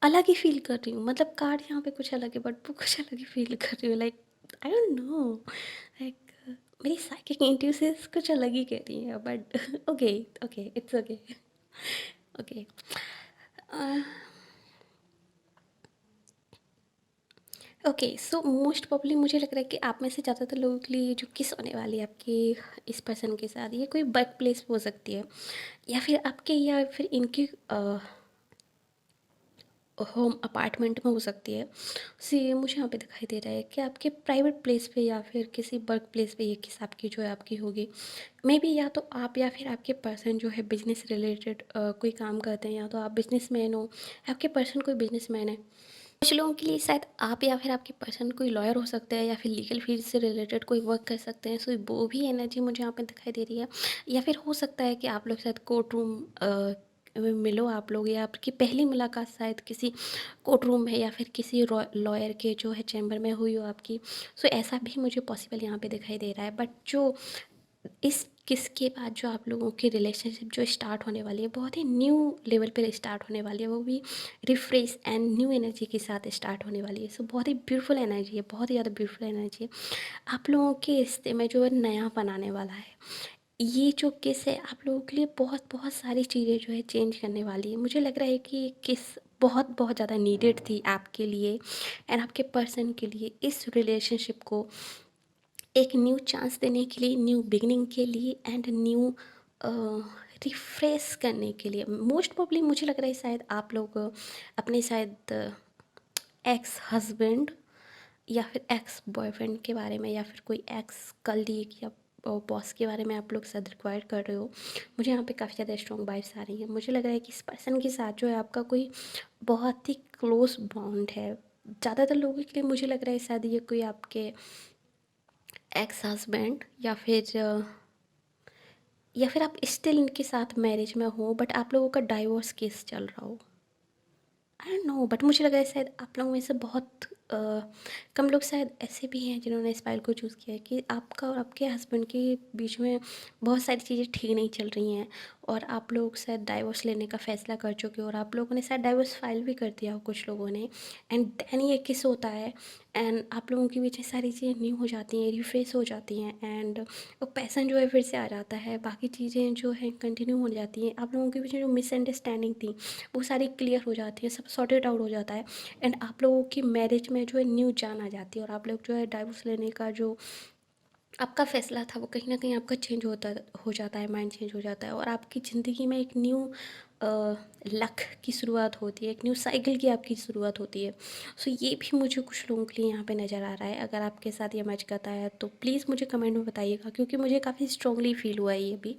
अलग ही फील कर रही हूँ। मतलब कार्ड यहाँ पे कुछ अलग है, बट वो कुछ अलग ही फील कर रही हूँ, like I don't no, like मेरी साइकिक इंट्यूशंस कुछ अलग ही कह रही है, but okay, okay, it's okay, okay. Okay, so most probably मुझे लग रहा है कि आप में से ज़्यादातर लोगों के लिए जो किस होने वाली है आपकी इस पर्सन के साथ, ये कोई वर्क प्लेस हो सकती है, या फिर आपके, या फिर इनकी होम अपार्टमेंट में हो सकती है। सी मुझे यहाँ पे दिखाई दे रहा है कि आपके प्राइवेट प्लेस पे या फिर किसी वर्क प्लेस पे ये किस आपकी जो है आपकी होगी। मे बी या तो आप या फिर आपके पर्सन जो है बिजनेस रिलेटेड कोई काम करते हैं, या तो आप बिजनेसमैन हो, आपके पर्सन कोई बिजनेसमैन है। कुछ लोगों के लिए शायद आप या फिर आपके पर्सन कोई लॉयर हो सकते हैं, या फिर लीगल फील्ड से रिलेटेड कोई वर्क कर सकते हैं। सो वो भी एनर्जी मुझे यहाँ पे दिखाई दे रही है। या फिर हो सकता है कि आप लोग शायद कोर्ट रूम में मिलो आप लोग, या आपकी पहली मुलाकात शायद किसी कोर्ट रूम में या फिर किसी लॉयर के जो है चैम्बर में हुई हो आपकी। सो ऐसा भी मुझे पॉसिबल यहाँ पे दिखाई दे रहा है। बट जो इस किसके बाद जो आप लोगों की रिलेशनशिप जो स्टार्ट होने वाली है, बहुत ही न्यू लेवल पर स्टार्ट होने वाली है, वो भी रिफ्रेश एंड न्यू एनर्जी के साथ स्टार्ट होने वाली है। सो बहुत ही ब्यूटीफुल एनर्जी है, बहुत ही ज़्यादा ब्यूटीफुल एनर्जी है। आप लोगों के रिश्ते में जो है नया बनाने वाला है। ये जो किस है आप लोगों के लिए बहुत बहुत सारी चीज़ें जो है चेंज करने वाली है। मुझे लग रहा है कि ये किस बहुत बहुत ज़्यादा नीडेड थी आपके लिए एंड आपके पर्सन के लिए, इस रिलेशनशिप को एक न्यू चांस देने के लिए, न्यू बिगिनिंग के लिए एंड न्यू रिफ्रेश करने के लिए। मोस्ट प्रॉब्ली मुझे लग रहा है शायद आप लोग अपने शायद एक्स हस्बैंड या फिर एक्स बॉयफ्रेंड के बारे में, या फिर कोई एक्स कलीग या बॉस के बारे में आप लोग शायद रिक्वायर कर रहे हो। मुझे यहाँ पे काफ़ी ज़्यादा स्ट्रॉन्ग वाइब्स आ रही हैं। मुझे लग रहा है कि इस पर्सन के साथ जो है आपका कोई बहुत ही क्लोज बॉन्ड है। ज़्यादातर लोगों के लिए मुझे लग रहा है शायद ये कोई आपके एक्स हस्बैंड, या फिर आप स्टिल इनके साथ मैरिज में हो, बट आप लोगों का डाइवोर्स केस चल रहा हो। आई डोंट नो, बट मुझे लगा है शायद आप लोगों में से बहुत कम लोग शायद ऐसे भी हैं जिन्होंने इस फाइल को चूज़ किया है कि आपका और आपके हस्बैंड के बीच में बहुत सारी चीज़ें ठीक नहीं चल रही हैं, और आप लोग शायद डाइवोर्स लेने का फ़ैसला कर चुके हो, और आप लोगों ने शायद डाइवोर्स फाइल भी कर दिया हो कुछ लोगों ने। एंड देन ये किस होता है, एंड आप लोगों के बीच में सारी चीज़ें न्यू हो जाती हैं, रिफ्रेश हो जाती हैं, एंड वो पैसन जो है फिर से आ जाता है, बाकी चीज़ें जो है कंटिन्यू हो जाती हैं। आप लोगों के बीच में जो मिसअंडरस्टैंडिंग थी वो सारी क्लियर हो जाती है, सब सॉर्टेड आउट हो जाता है, एंड आप लोगों की मैरिज में जो है न्यू जान आ जाती है, और आप लोग जो है डाइवोर्स लेने का जो आपका फ़ैसला था वो कहीं न कहीं आपका चेंज हो जाता है, माइंड चेंज हो जाता है, और आपकी ज़िंदगी में एक न्यू लक की शुरुआत होती है, एक न्यू साइकिल की आपकी शुरुआत होती है। सो ये भी मुझे कुछ लोगों के लिए यहाँ पे नज़र आ रहा है। अगर आपके साथ ये मैच करता है तो प्लीज़ मुझे कमेंट में बताइएगा, क्योंकि मुझे काफ़ी स्ट्रांगली फ़ील हुआ है ये भी।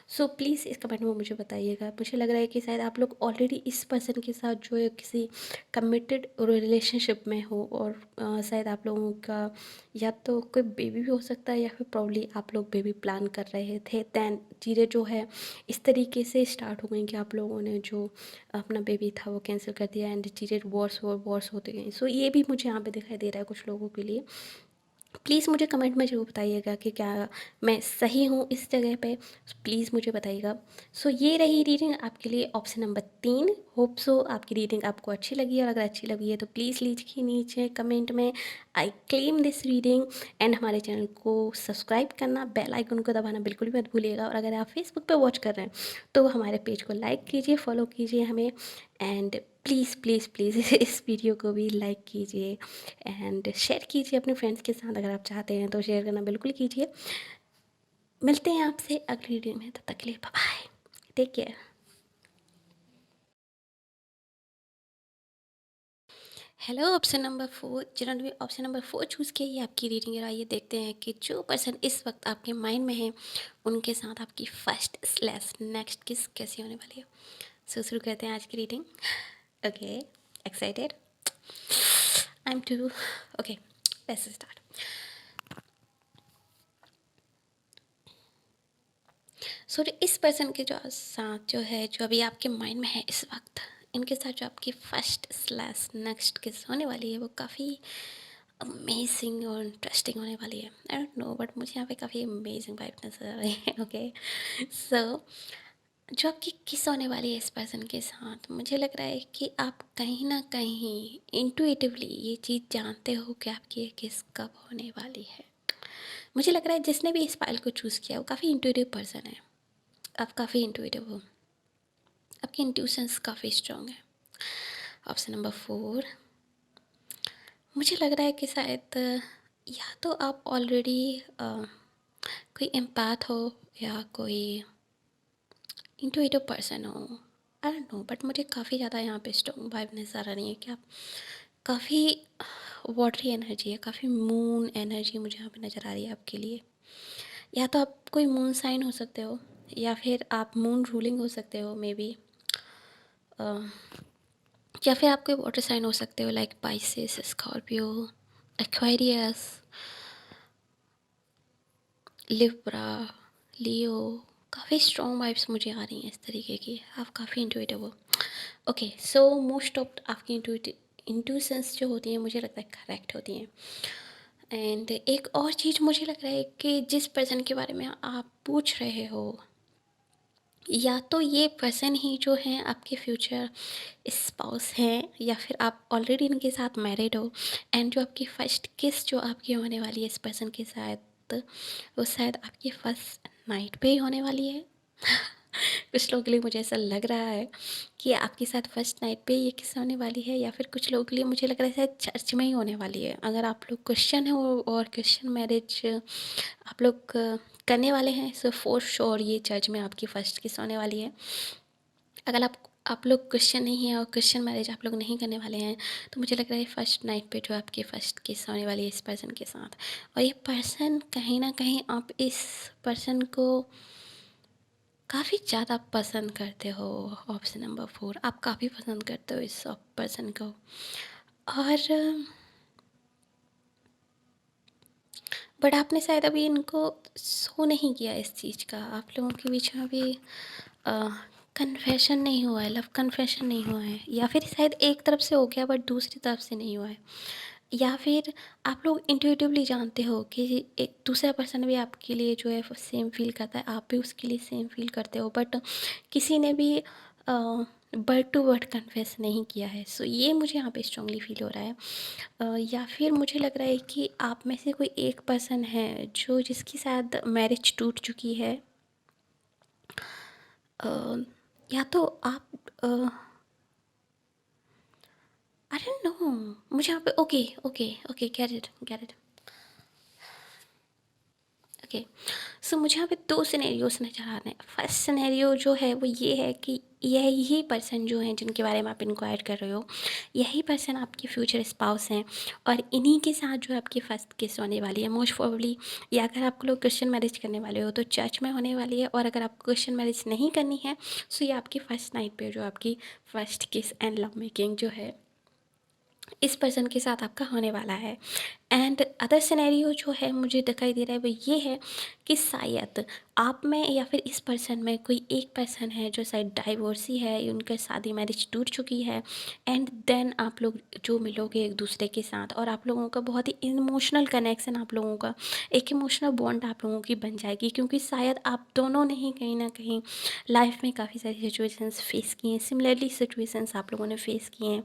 सो प्लीज़ इस कमेंट में मुझे बताइएगा। मुझे लग रहा है कि शायद आप लोग ऑलरेडी इस पर्सन के साथ जो है किसी कमिटेड रिलेशनशिप में हो, और शायद आप लोगों का या तो कोई बेबी भी हो सकता है, या फिर प्रॉब्ली आप लोग बेबी प्लान कर रहे थे। दैन चीज़ें जो है इस तरीके से स्टार्ट हो गई कि आप लोगों ने जो अपना बेबी था वो कैंसिल कर दिया, एंड चीज़ें वर्स होती गई। सो ये भी मुझे यहाँ पे दिखाई दे रहा है कुछ लोगों के लिए। प्लीज़ मुझे कमेंट में ज़रूर बताइएगा कि क्या मैं सही हूँ इस जगह पे, प्लीज़ मुझे बताइएगा। सो ये रही रीडिंग आपके लिए ऑप्शन नंबर 3। होप सो आपकी रीडिंग आपको अच्छी लगी, और अगर अच्छी लगी है तो प्लीज़ लिखिए नीचे कमेंट में I claim this reading, and हमारे चैनल को सब्सक्राइब करना, बेल आइकन को दबाना बिल्कुल भी मत भूलिएगा। और अगर आप फेसबुक पे वॉच कर रहे हैं तो हमारे पेज को लाइक कीजिए, फॉलो कीजिए हमें, एंड प्लीज़ प्लीज़ प्लीज़ इस वीडियो को भी लाइक कीजिए एंड शेयर कीजिए अपने फ्रेंड्स के साथ। अगर आप चाहते हैं तो शेयर करना बिल्कुल कीजिए। मिलते हैं आपसे अगली वीडियो में, तब तक के लिए bye bye, take care. Hello option number 4, जिन्होंने भी ऑप्शन नंबर 4 चूज़ किया, ये आपकी रीडिंग है। आइए देखते हैं कि जो पर्सन इस वक्त आपके माइंड में है उनके साथ आपकी फर्स्ट स्लैश नेक्स्ट किस कैसी होने वाली है। सो शुरू करते हैं आज की reading. Okay, excited, I am too. Okay, let's start. So इस पर्सन के जो साथ जो है, जो अभी आपके माइंड में है इस वक्त, इनके साथ जो आपकी फर्स्ट स्लैश नेक्स्ट किस होने वाली है वो काफ़ी अमेजिंग और इंटरेस्टिंग होने वाली है। आई डोंट नो, बट मुझे यहाँ पे काफ़ी अमेजिंग वाइब नजर आ रही है। ओके, सो जो आपकी किस होने वाली है इस पर्सन के साथ, मुझे लग रहा है कि आप कहीं ना कहीं इंटुइटिवली ये चीज़ जानते हो कि आपकी ये किस कब होने वाली है। मुझे लग रहा है जिसने भी इस फाइल को चूज़ किया वो काफ़ी इंटुइटिव पर्सन है। आप काफ़ी इंटुइटिव हो, आपकी इंट्यूशंस काफ़ी स्ट्रॉन्ग है। ऑप्शन नंबर 4, मुझे लग रहा है कि शायद या तो आप ऑलरेडी कोई एम्पैथ हो या कोई इंटुइटिव पर्सन हो। आई डोंट नो, बट मुझे काफ़ी ज़्यादा यहाँ पे स्ट्रॉन्ग वाइब नज़र आ रही है कि आप काफ़ी वाटरी एनर्जी है, काफ़ी मून एनर्जी मुझे यहाँ पे नज़र आ रही है आपके लिए। या तो आप कोई मून साइन हो सकते हो, या फिर आप मून रूलिंग हो सकते हो मे बी, या फिर आप कोई वाटर साइन हो सकते हो like Pisces, Scorpio, Aquarius, Libra, Leo. काफ़ी स्ट्रॉन्ग वाइब्स मुझे आ रही हैं इस तरीके की, आप काफ़ी इंट्यूटिव हो। ओके, सो मोस्ट ऑफ आपकी इंट्यूशंस जो होती हैं मुझे लगता है करेक्ट होती हैं। एंड एक और चीज़ मुझे लग रहा है कि जिस पर्सन के बारे में आप पूछ रहे हो, या तो ये पर्सन ही जो हैं आपके फ्यूचर स्पाउस हैं, या फिर आप ऑलरेडी इनके साथ मैरिड हो, एंड जो आपकी फ़र्स्ट किस जो आपकी होने वाली है इस पर्सन के साथ, वो शायद आपकी फ़र्स्ट नाइट पे ही होने वाली है। कुछ लोगों के लिए मुझे ऐसा लग रहा है कि आपके साथ फर्स्ट नाइट पे ये किस होने वाली है, या फिर कुछ लोगों के लिए मुझे लग रहा है शायद चर्च में ही होने वाली है। अगर आप लोग क्रिश्चियन हो और क्रिश्चियन मैरिज आप लोग करने वाले हैं, सो फॉर श्योर ये चर्च में आपकी फ़र्स्ट किस होने वाली है। अगर आप लोग क्रिश्चियन नहीं हैं और क्रिश्चियन मैरिज आप लोग नहीं करने वाले हैं, तो मुझे लग रहा है फर्स्ट नाइट पे जो आपकी फ़र्स्ट किस होने वाली है इस पर्सन के साथ। और ये पर्सन कहीं ना कहीं, आप इस पर्सन को काफ़ी ज़्यादा पसंद करते हो। ऑप्शन नंबर 4, आप काफ़ी पसंद करते हो इस पर्सन को। और बट आपने शायद अभी इनको शो नहीं किया इस चीज़ का, आप लोगों के बीच में अभी कन्फेशन नहीं हुआ है, लव कन्फेशन नहीं हुआ है, या फिर शायद एक तरफ से हो गया बट दूसरी तरफ से नहीं हुआ है। या फिर आप लोग इंट्यूटिवली जानते हो कि एक दूसरा पर्सन भी आपके लिए जो है सेम फील करता है, आप भी उसके लिए सेम फील करते हो, बट किसी ने भी वर्ड टू वर्ड कन्फेस नहीं किया है। सो ये मुझे यहाँ पे स्ट्रांगली फील हो रहा है। या फिर मुझे लग रहा है कि आप में से कोई एक पर्सन है जो जिसकी शायद मैरिज टूट चुकी है, या तो आप आई डोंट नो, मुझे यहाँ पे okay okay okay get it get it. Okay, so मुझे यहाँ पे 2 सिनेरियोस नज़र आ रहे हैं। फर्स्ट सिनेरियो जो है वो ये है कि यही पर्सन जो हैं जिनके बारे में आप इंक्वायर कर रहे हो, यही पर्सन आपके फ्यूचर स्पाउस हैं, और इन्हीं के साथ जो आपकी फर्स्ट किस होने वाली है मोस्ट प्रोबेबली। या अगर आप लोग क्रिश्चियन मैरिज करने वाले हो तो चर्च में होने वाली है, और अगर आपको क्रिश्चियन मैरिज नहीं करनी है सो ये आपकी फर्स्ट नाइट पे जो आपकी फर्स्ट किस एंड लव मेकिंग जो है इस पर्सन के साथ आपका होने वाला है। एंड अदर सिनेरियो जो है मुझे दिखाई दे रहा है वो ये है कि शायद आप में या फिर इस पर्सन में कोई एक पर्सन है जो शायद डाइवोर्सी है, उनका शादी मैरिज टूट चुकी है, एंड देन आप लोग जो मिलोगे एक दूसरे के साथ और आप लोगों का बहुत ही इमोशनल कनेक्शन, आप लोगों का एक इमोशनल बॉन्ड आप लोगों की बन जाएगी, क्योंकि शायद आप दोनों ने ही कहीं ना कहीं लाइफ में काफ़ी सारी सिचुएशंस फेस की हैं, सिमिलरली सिचुएशंस आप लोगों ने फेस किए हैं,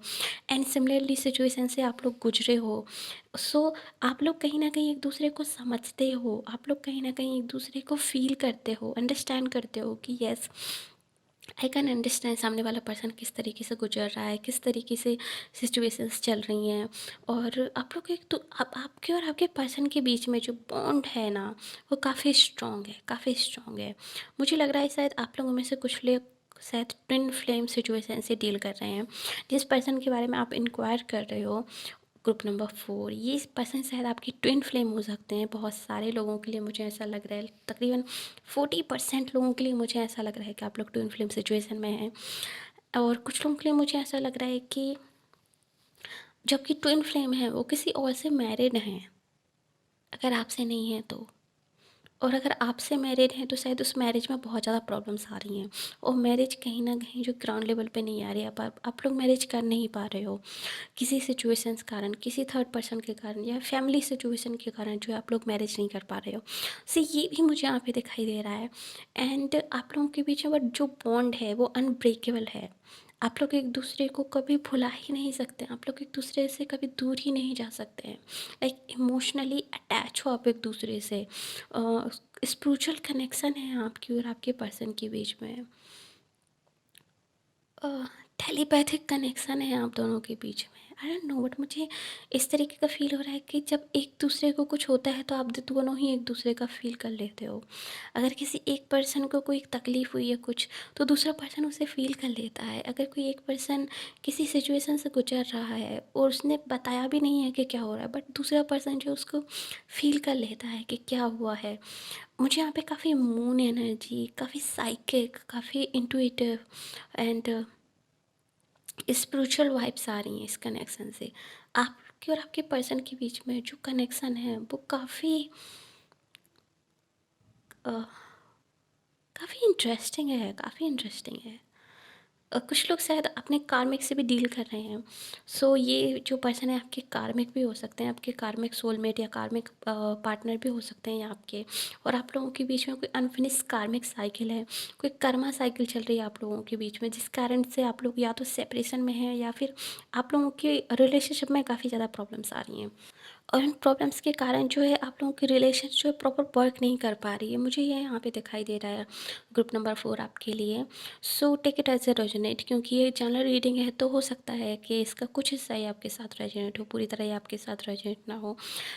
एंड सिमिलरली सिचुएशन से आप लोग गुजरे हो। सो आप लोग कहीं ना कहीं एक दूसरे को समझते हो, आप लोग कहीं ना कहीं एक दूसरे को फील करते हो, अंडरस्टैंड करते हो कि यस आई कैन अंडरस्टैंड सामने वाला पर्सन किस तरीके से गुजर रहा है, किस तरीके से सिचुएशंस चल रही हैं। और आप लोग एक तो आपके और आपके पर्सन के बीच में जो बॉन्ड है ना, वो काफ़ी स्ट्रॉन्ग है, काफ़ी स्ट्रॉन्ग है। मुझे लग रहा है शायद आप लोगों में से कुछ लोग शायद ट्विन फ्लेम सिचुएशन से डील कर रहे हैं। जिस पर्सन के बारे में आप इंक्वायर कर रहे हो, ग्रुप नंबर 4, ये पर्सन शायद आपकी ट्विन फ्लेम हो सकते हैं। बहुत सारे लोगों के लिए मुझे ऐसा लग रहा है, तकरीबन 40% लोगों के लिए मुझे ऐसा लग रहा है कि आप लोग ट्विन फ्लेम सिचुएशन में हैं। और कुछ लोगों के लिए मुझे ऐसा लग रहा है कि जबकि ट्विन फ्लेम है वो किसी और से मैरिड हैं, अगर आपसे नहीं है तो। और अगर आपसे मैरिड हैं तो शायद उस मैरिज में बहुत ज़्यादा प्रॉब्लम्स आ रही हैं, और मैरिज कहीं ना कहीं जो ग्राउंड लेवल पे नहीं आ रही है। आप लोग मैरिज कर नहीं पा रहे हो किसी सिचुएशंस कारण, किसी थर्ड पर्सन के कारण, या फैमिली सिचुएशन के कारण जो है आप लोग मैरिज नहीं कर पा रहे हो। सो ये भी मुझे यहाँ पे दिखाई दे रहा है। एंड आप लोगों के बीच में वो जो बॉन्ड है वो अनब्रेकेबल है। आप लोग एक दूसरे को कभी भुला ही नहीं सकते, आप लोग एक दूसरे से कभी दूर ही नहीं जा सकते हैं। लाइक इमोशनली अटैच हो आप एक दूसरे से। स्पिरिचुअल कनेक्शन है आपकी और आपके पर्सन के बीच में। टेलीपैथिक कनेक्शन है आप दोनों के बीच में। आई डोंट नो, बट मुझे इस तरीके का फील हो रहा है कि जब एक दूसरे को कुछ होता है तो आप दोनों ही एक दूसरे का फील कर लेते हो। अगर किसी एक पर्सन को कोई तकलीफ़ हुई है कुछ, तो दूसरा पर्सन उसे फील कर लेता है। अगर कोई एक पर्सन किसी सिचुएशन से गुजर रहा है और उसने बताया भी नहीं है कि क्या हो रहा है, बट दूसरा पर्सन जो उसको फील कर लेता है कि क्या हुआ है। मुझे यहाँ पे काफ़ी मून एनर्जी, काफ़ी साइकिक, काफ़ी इंटुइटिव एंड स्पिरिचुअल वाइब्स आ रही हैं इस कनेक्शन से। आपके और आपके पर्सन के बीच में जो कनेक्शन है वो काफ़ी काफ़ी इंटरेस्टिंग है, काफ़ी इंटरेस्टिंग है। कुछ लोग शायद अपने कार्मिक से भी डील कर रहे हैं। सो ये जो पर्सन है आपके कार्मिक भी हो सकते हैं, आपके कार्मिक सोलमेट या कार्मिक पार्टनर भी हो सकते हैं आपके। और आप लोगों के बीच में कोई अनफिनिश कार्मिक साइकिल है, कोई कर्मा साइकिल चल रही है आप लोगों के बीच में, जिस कारण से आप लोग या तो सेपरेशन में हैं या फिर आप लोगों के रिलेशनशिप में काफ़ी ज़्यादा प्रॉब्लम्स आ रही हैं। और इन प्रॉब्लम्स के कारण जो है आप लोगों की रिलेशन जो है प्रॉपर वर्क नहीं कर पा रही है। मुझे ये यहाँ पे दिखाई दे रहा है ग्रुप नंबर 4 आपके लिए। So take it as a resonate, क्योंकि ये जनरल रीडिंग है तो हो सकता है कि इसका कुछ हिस्सा ही आपके साथ रेजोनेट हो, पूरी तरह ही आपके साथ रेजोनेट ना हो।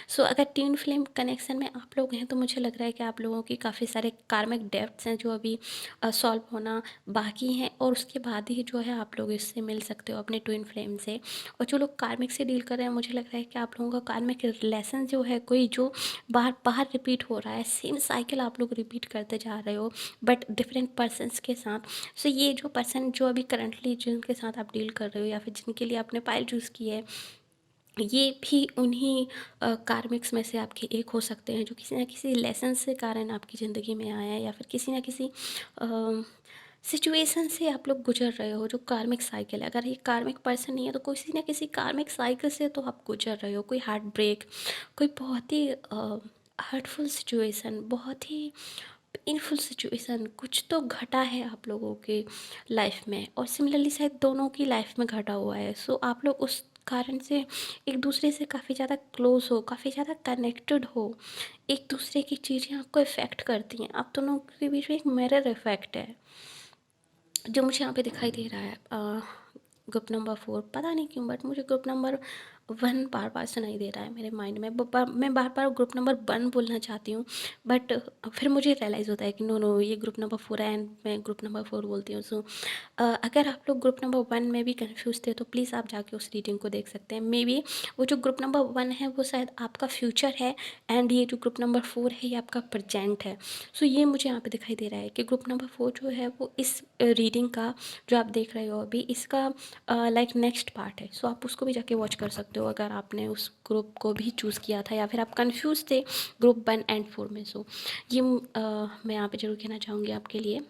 सो अगर ट्विन फ्लेम कनेक्शन में आप लोग हैं तो मुझे लग रहा है कि आप लोगों की काफ़ी सारे कार्मिक डेप्थ्स हैं जो अभी सॉल्व होना बाकी हैं, और उसके बाद ही जो है आप लोग इससे मिल सकते हो अपने ट्विन फ्लेम से। और जो लोग कार्मिक से डील कर रहे हैं, मुझे लग रहा है कि आप लोगों का कार्मिक रिलेशन जो है कोई जो बार बार रिपीट हो रहा है, सेम साइकिल आप लोग रिपीट करते जा रहे हो बट डिफरेंट पर्सनस के साथ। सो ये जो पर्सन जो अभी करंटली जिनके साथ आप डील कर रहे हो या फिर जिनके लिए आपने पाइल चूज़ की है, ये भी उन्हीं कार्मिक्स में से आपके एक हो सकते हैं जो किसी ना किसी लेसन से कारण आपकी ज़िंदगी में आया है, या फिर किसी ना किसी सिचुएशन से आप लोग गुजर रहे हो जो कार्मिक साइकिल है। अगर ये कार्मिक पर्सन नहीं है तो किसी ना किसी कार्मिक साइकिल से तो आप गुजर रहे हो। कोई हार्ट ब्रेक, कोई बहुत ही हर्टफुल सिचुएशन, बहुत ही पेनफुल सिचुएशन कुछ तो घटा है आप लोगों के लाइफ में, और सिमिलरली शायद दोनों की लाइफ में घटा हुआ है। सो आप लोग उस कारण से एक दूसरे से काफ़ी ज़्यादा क्लोज हो, काफ़ी ज़्यादा कनेक्टेड हो। एक दूसरे की चीज़ें आपको इफ़ेक्ट करती हैं, आप दोनों के बीच में एक मिरर इफ़ेक्ट है जो मुझे यहाँ पे दिखाई दे रहा है। ग्रुप नंबर 4 पता नहीं क्यों, बट मुझे ग्रुप नंबर 1 बार बार सुनाई दे रहा है मेरे माइंड में। मैं बार बार ग्रुप नंबर 1 बोलना चाहती हूँ, बट फिर मुझे रियलाइज़ होता है कि नो नो, ये ग्रुप नंबर 4 है एंड मैं ग्रुप नंबर 4 बोलती हूँ। सो अगर आप लोग ग्रुप नंबर 1 में भी कंफ्यूज थे तो प्लीज़ आप जाके उस रीडिंग को देख सकते हैं। मे बी वो जो ग्रुप नंबर 1 है वो शायद आपका फ्यूचर है, एंड ये जो ग्रुप नंबर 4 है ये आपका प्रेजेंट है। सो ये मुझे यहाँ पे दिखाई दे रहा है कि ग्रुप नंबर 4 जो है वो इस रीडिंग का जो आप देख रहे हो अभी, इसका लाइक नेक्स्ट पार्ट है। सो आप उसको भी जाके वॉच कर सकते हो। हो अगर आपने उस ग्रुप को भी चूज़ किया था या फिर आप कंफ्यूज थे ग्रुप 1 एंड 4 में। सो ये मैं यहाँ पे ज़रूर कहना चाहूँगी आपके लिए।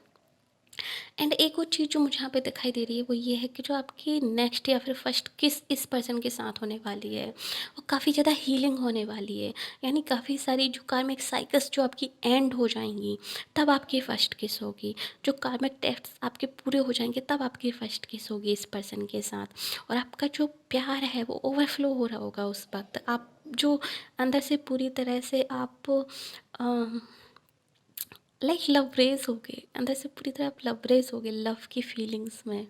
एंड एक और चीज़ जो मुझे यहाँ पे दिखाई दे रही है वो ये है कि जो आपकी नेक्स्ट या फिर फर्स्ट किस इस पर्सन के साथ होने वाली है वो काफ़ी ज़्यादा हीलिंग होने वाली है। यानी काफ़ी सारी जो कार्मिक साइकिल्स जो आपकी एंड हो जाएंगी तब आपकी फ़र्स्ट किस होगी। जो कार्मिक टेस्ट आपके पूरे हो जाएंगे तब आपकी फ़र्स्ट किस होगी इस पर्सन के साथ। और आपका जो प्यार है वो ओवरफ्लो हो रहा होगा उस वक्त। आप जो अंदर से पूरी तरह से आप लाइक लवरेज हो गए, अंदर से पूरी तरह आप लवरेज हो गए लव की फीलिंग्स में।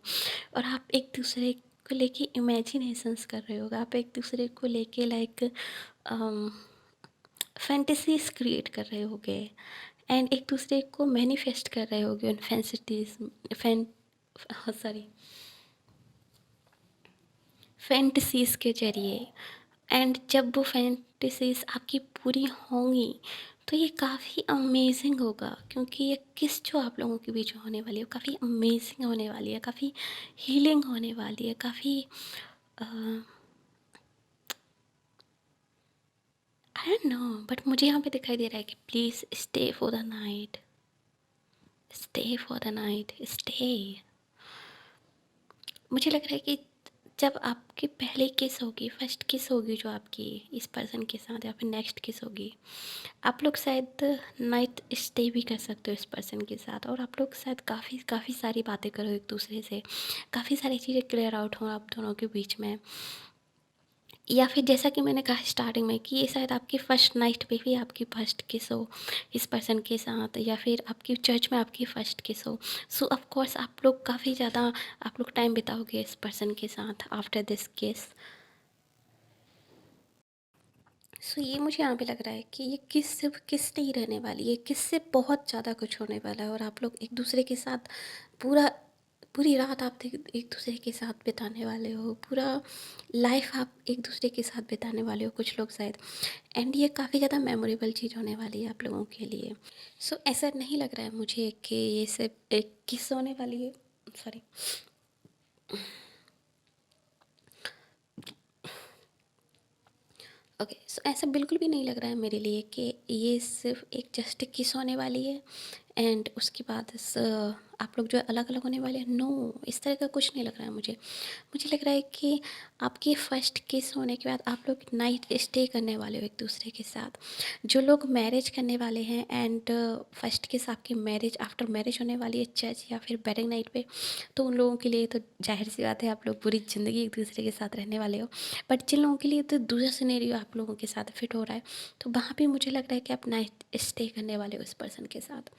और आप एक दूसरे को लेके इमेजिनेशंस कर रहे होगे, आप एक दूसरे को लेके लाइक फैंटेसीज क्रिएट कर रहे होगे एंड एक दूसरे को मैनिफेस्ट कर रहे होगे उन फैंसिटीज फैन सॉरी फैंटसीज़ के ज़रिए। एंड जब वो फैंटसीज़ आपकी पूरी होंगी तो ये काफ़ी अमेजिंग होगा, क्योंकि ये किस जो आप लोगों के बीच में होने वाली है वो काफ़ी अमेजिंग होने वाली है, काफ़ी हीलिंग होने वाली है, काफ़ी आई डोंट नो। बट मुझे यहाँ पे दिखाई दे रहा है कि please stay for the night, stay for the night, stay. मुझे लग रहा है कि जब आपकी पहली किस होगी, फर्स्ट किस होगी जो आपकी इस पर्सन के साथ या फिर नेक्स्ट किस होगी, आप लोग शायद नाइट स्टे भी कर सकते हो इस पर्सन के साथ। और आप लोग शायद काफ़ी काफ़ी सारी बातें करो एक दूसरे से, काफ़ी सारी चीज़ें क्लियर आउट हो आप दोनों के बीच में। या फिर जैसा कि मैंने कहा स्टार्टिंग में कि ये शायद आपकी फ़र्स्ट नाइट पे भी आपकी फ़र्स्ट किस हो इस पर्सन के साथ, या फिर आपकी चर्च में आपकी फ़र्स्ट किस हो। सो ऑफ कोर्स आप लोग काफ़ी ज़्यादा आप लोग टाइम बिताओगे इस पर्सन के साथ आफ्टर दिस किस। सो ये मुझे यहाँ पे लग रहा है कि ये किस सिर्फ किस नहीं रहने वाली है, किस से बहुत ज़्यादा कुछ होने वाला है। और आप लोग एक दूसरे के साथ पूरा पूरी रात आप एक दूसरे के साथ बिताने वाले हो, पूरा लाइफ आप एक दूसरे के साथ बिताने वाले हो कुछ लोग शायद। एंड ये काफ़ी ज़्यादा मेमोरेबल चीज़ होने वाली है आप लोगों के लिए। सो ऐसा नहीं लग रहा है मुझे कि ये सिर्फ एक किस होने वाली है, सॉरी, ओके। सो ऐसा बिल्कुल भी नहीं लग रहा है मेरे लिए कि ये सिर्फ एक जस्ट किस होने वाली है एंड उसके बाद आप लोग जो है अलग अलग होने वाले हैं। नो, इस तरह का कुछ नहीं लग रहा है मुझे। मुझे लग रहा है कि आपके फर्स्ट किस होने के बाद आप लोग नाइट स्टे करने वाले हो एक दूसरे के साथ। जो लोग मैरिज करने वाले हैं एंड फर्स्ट किस आपकी मैरिज आफ्टर मैरिज होने वाली है चर्च या फिर वेडिंग नाइट पे, तो उन लोगों के लिए तो जाहिर सी बात है आप लोग पूरी ज़िंदगी एक दूसरे के साथ रहने वाले हो। बट जिन लोगों के लिए तो दूसरा सिनेरियो आप लोगों के साथ फिट हो रहा है, तो वहाँ पे मुझे लग रहा है कि आप नाइट स्टे करने वाले हो इस पर्सन के साथ।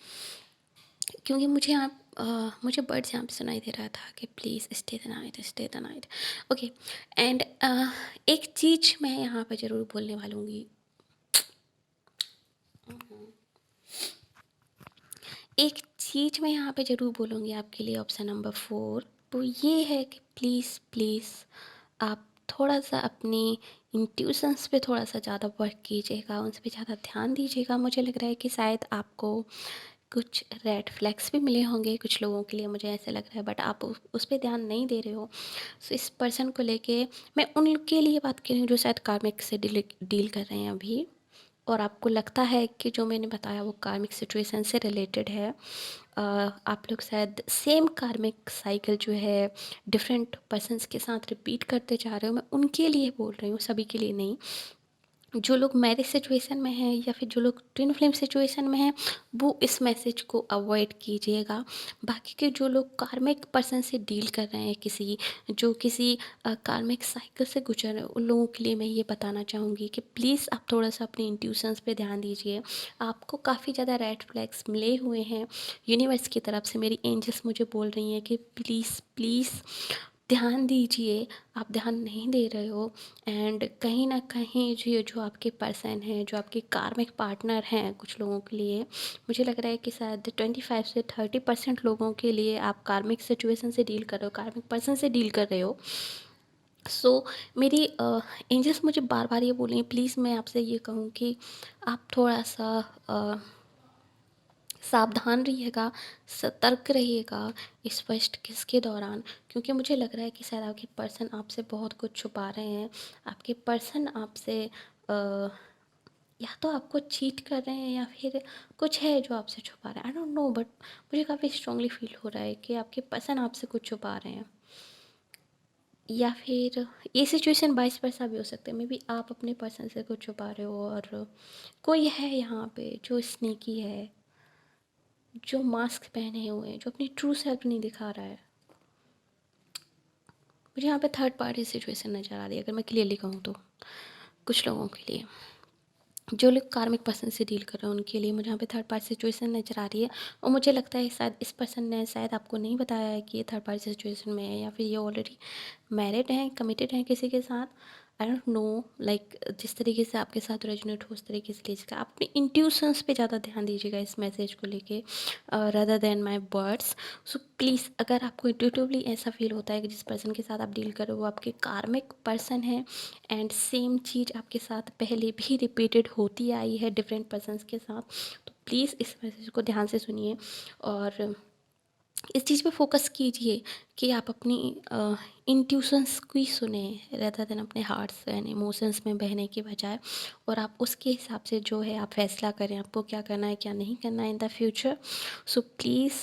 क्योंकि मुझे यहाँ मुझे बर्ड्स यहाँ पे सुनाई दे रहा था कि please stay the night, stay the night. Okay. And एक चीज़ मैं यहाँ पे ज़रूर बोलने वालूँगी, एक चीज़ मैं यहाँ पे ज़रूर बोलूँगी आपके लिए ऑप्शन नंबर 4, वो ये है कि प्लीज़ प्लीज़ आप थोड़ा सा अपनी इंट्यूशंस पे थोड़ा सा ज़्यादा वर्क कीजिएगा, उन पे ज़्यादा ध्यान दीजिएगा। मुझे लग रहा है कि शायद आपको कुछ रेड फ्लैग्स भी मिले होंगे कुछ लोगों के लिए, मुझे ऐसा लग रहा है, बट आप उस पर ध्यान नहीं दे रहे हो। सो इस पर्सन को लेके मैं उनके लिए बात कर रही हूँ जो शायद कार्मिक से डील कर रहे हैं अभी, और आपको लगता है कि जो मैंने बताया वो कार्मिक सिचुएशन से रिलेटेड है। आप लोग शायद सेम कार्मिक साइकिल जो है डिफरेंट पर्सन्स के साथ रिपीट करते जा रहे हो। मैं उनके लिए बोल रही हूँ, सभी के लिए नहीं। जो लोग मैरिज सिचुएशन में हैं या फिर जो लोग ट्विन फ्लेम सिचुएशन में हैं वो इस मैसेज को अवॉइड कीजिएगा। बाकी के जो लोग कार्मिक पर्सन से डील कर रहे हैं, किसी जो किसी कार्मिक साइकिल से गुजर रहे हैं, उन लोगों के लिए मैं ये बताना चाहूँगी कि प्लीज़ आप थोड़ा सा अपनी इंट्यूशंस पे ध्यान दीजिए। आपको काफ़ी ज़्यादा रेड फ्लैग्स मिले हुए हैं यूनिवर्स की तरफ से। मेरी एंजल्स मुझे बोल रही हैं कि प्लीज़ प्लीज़ ध्यान दीजिए, आप ध्यान नहीं दे रहे हो। एंड कहीं ना कहीं जो जो आपके पर्सन हैं, जो आपके कार्मिक पार्टनर हैं, कुछ लोगों के लिए मुझे लग रहा है कि शायद 25 से 30% लोगों के लिए आप कार्मिक सिचुएशन से डील कर रहे हो, कार्मिक पर्सन से डील कर रहे हो। सो मेरी एंजल्स मुझे बार बार ये बोलें, प्लीज़ मैं आपसे ये कहूँ कि आप थोड़ा सा सावधान रहिएगा, सतर्क रहिएगा इस फर्स्ट किस के दौरान, क्योंकि मुझे लग रहा है कि शायद आपके पर्सन आपसे बहुत कुछ छुपा रहे हैं। आपके पर्सन आपसे या तो आपको चीट कर रहे हैं या फिर कुछ है जो आपसे छुपा रहे हैं। आई डोंट नो, बट मुझे काफ़ी स्ट्रांगली फील हो रहा है कि आपके पर्सन आपसे कुछ छुपा रहे हैं। या फिर ये सिचुएशन वाइस वर्सा भी हो सकता है, मे बी आप अपने पर्सन से कुछ छुपा रहे हो और कोई है यहाँ पे जो स्नेकी है, जो मास्क पहने हुए हैं, जो अपनी ट्रू सेल्फ नहीं दिखा रहा है। मुझे यहाँ पे थर्ड पार्टी सिचुएशन नज़र आ रही है, अगर मैं क्लियरली कहूँ तो कुछ लोगों के लिए, जो लोग कार्मिक पर्सन से डील कर रहे हैं उनके लिए मुझे यहाँ पे थर्ड पार्टी सिचुएशन नज़र आ रही है। और मुझे लगता है शायद इस पर्सन ने शायद आपको नहीं बताया है कि ये थर्ड पार्टी सिचुएशन में है, या फिर ये ऑलरेडी मैरिड हैं, कमिटेड हैं किसी के साथ। आई डोंट नो, लाइक जिस तरीके से आपके साथ रेजोनेट हो उस तरीके से लीजिएगा। आप अपने इंट्यूशंस पे ज़्यादा ध्यान दीजिएगा इस मैसेज को लेके, rather than my words. So please, अगर आपको इंट्यूटिवली ऐसा फील होता है कि जिस पर्सन के साथ आप डील कर रहे हो वो आपके कार्मिक पर्सन है, एंड सेम चीज़ आपके साथ पहले भी रिपीटेड होती आई है डिफरेंट पर्सनस के साथ, तो प्लीज़ इस मैसेज को ध्यान से सुनिए और इस चीज़ पे फोकस कीजिए कि आप अपनी इंट्यूशंस को ही सुने, रहता देन अपने हार्ट्स एंड इमोशंस में बहने की बजाय, और आप उसके हिसाब से जो है आप फैसला करें आपको क्या करना है क्या नहीं करना है in the future. So please,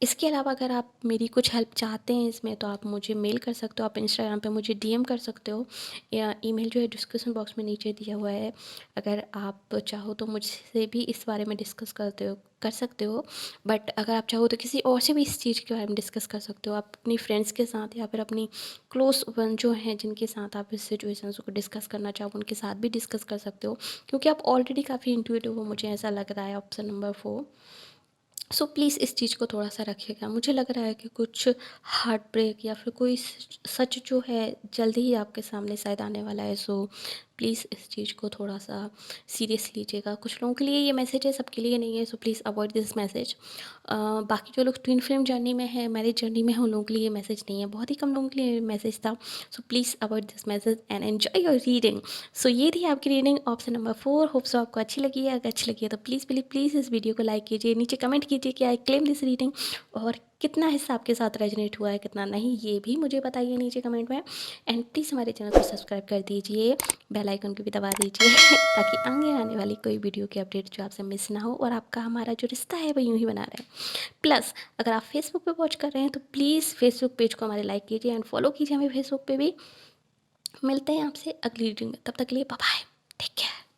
इसके अलावा अगर आप मेरी कुछ हेल्प चाहते हैं इसमें तो आप मुझे मेल कर सकते हो, आप इंस्टाग्राम पे मुझे डीएम कर सकते हो, या ईमेल जो है डिस्क्रिप्शन बॉक्स में नीचे दिया हुआ है। अगर आप चाहो तो मुझसे भी इस बारे में डिस्कस कर सकते हो। बट अगर आप चाहो तो किसी और से भी इस चीज़ के बारे में डिस्कस कर सकते हो, आप अपनी फ्रेंड्स के साथ या फिर अपनी क्लोज वन जो हैं जिनके साथ आप इस सिचुएशन को डिस्कस करना चाहो उनके साथ भी डिस्कस कर सकते हो, क्योंकि आप ऑलरेडी काफ़ी इंट्यूटिव हो, मुझे ऐसा लग रहा है। ऑप्शन नंबर 4, सो प्लीज़ इस चीज़ को थोड़ा सा रखिएगा। मुझे लग रहा है कि कुछ हार्ट ब्रेक या फिर कोई सच जो है जल्दी ही आपके सामने शायद आने वाला है। सो प्लीज़ इस चीज़ को थोड़ा सा सीरियस लीजिएगा। कुछ लोगों के लिए ये मैसेज है, सबके लिए नहीं है। सो प्लीज़ अवॉइड दिस मैसेज। बाकी जो लोग ट्विन फ्लेम जर्नी में है, मैरिज जर्नी में है, उन लोगों के लिए ये मैसेज नहीं है। बहुत ही कम लोगों के लिए ये मैसेज था। So please avoid this message and enjoy your reading. So ये थी आपकी reading option number 4। Hope so आपको अच्छी लगी है। अगर अच्छी लगी है तो प्लीज़ प्लीज़ प्लीज़ इस वीडियो को लाइक कीजिए, नीचे कमेंट कीजिए कि आई क्लेम दिस रीडिंग, और कितना हिस्सा आपके साथ रेजोनेट हुआ है कितना नहीं ये भी मुझे बताइए नीचे कमेंट में। एंड प्लीज़ हमारे चैनल को सब्सक्राइब कर दीजिए, बेल आइकन को भी दबा दीजिए ताकि आगे आने वाली कोई वीडियो की अपडेट जो आपसे मिस ना हो और आपका हमारा जो रिश्ता है वो यूँ ही बना रहे। प्लस अगर आप फेसबुक पे वॉच कर रहे हैं तो प्लीज़ फेसबुक पेज को हमारे लाइक कीजिए एंड फॉलो कीजिए हमें फेसबुक पे भी। मिलते हैं आपसे अगली रीडिंग में, तब तक के लिए बाय बाय, टेक केयर।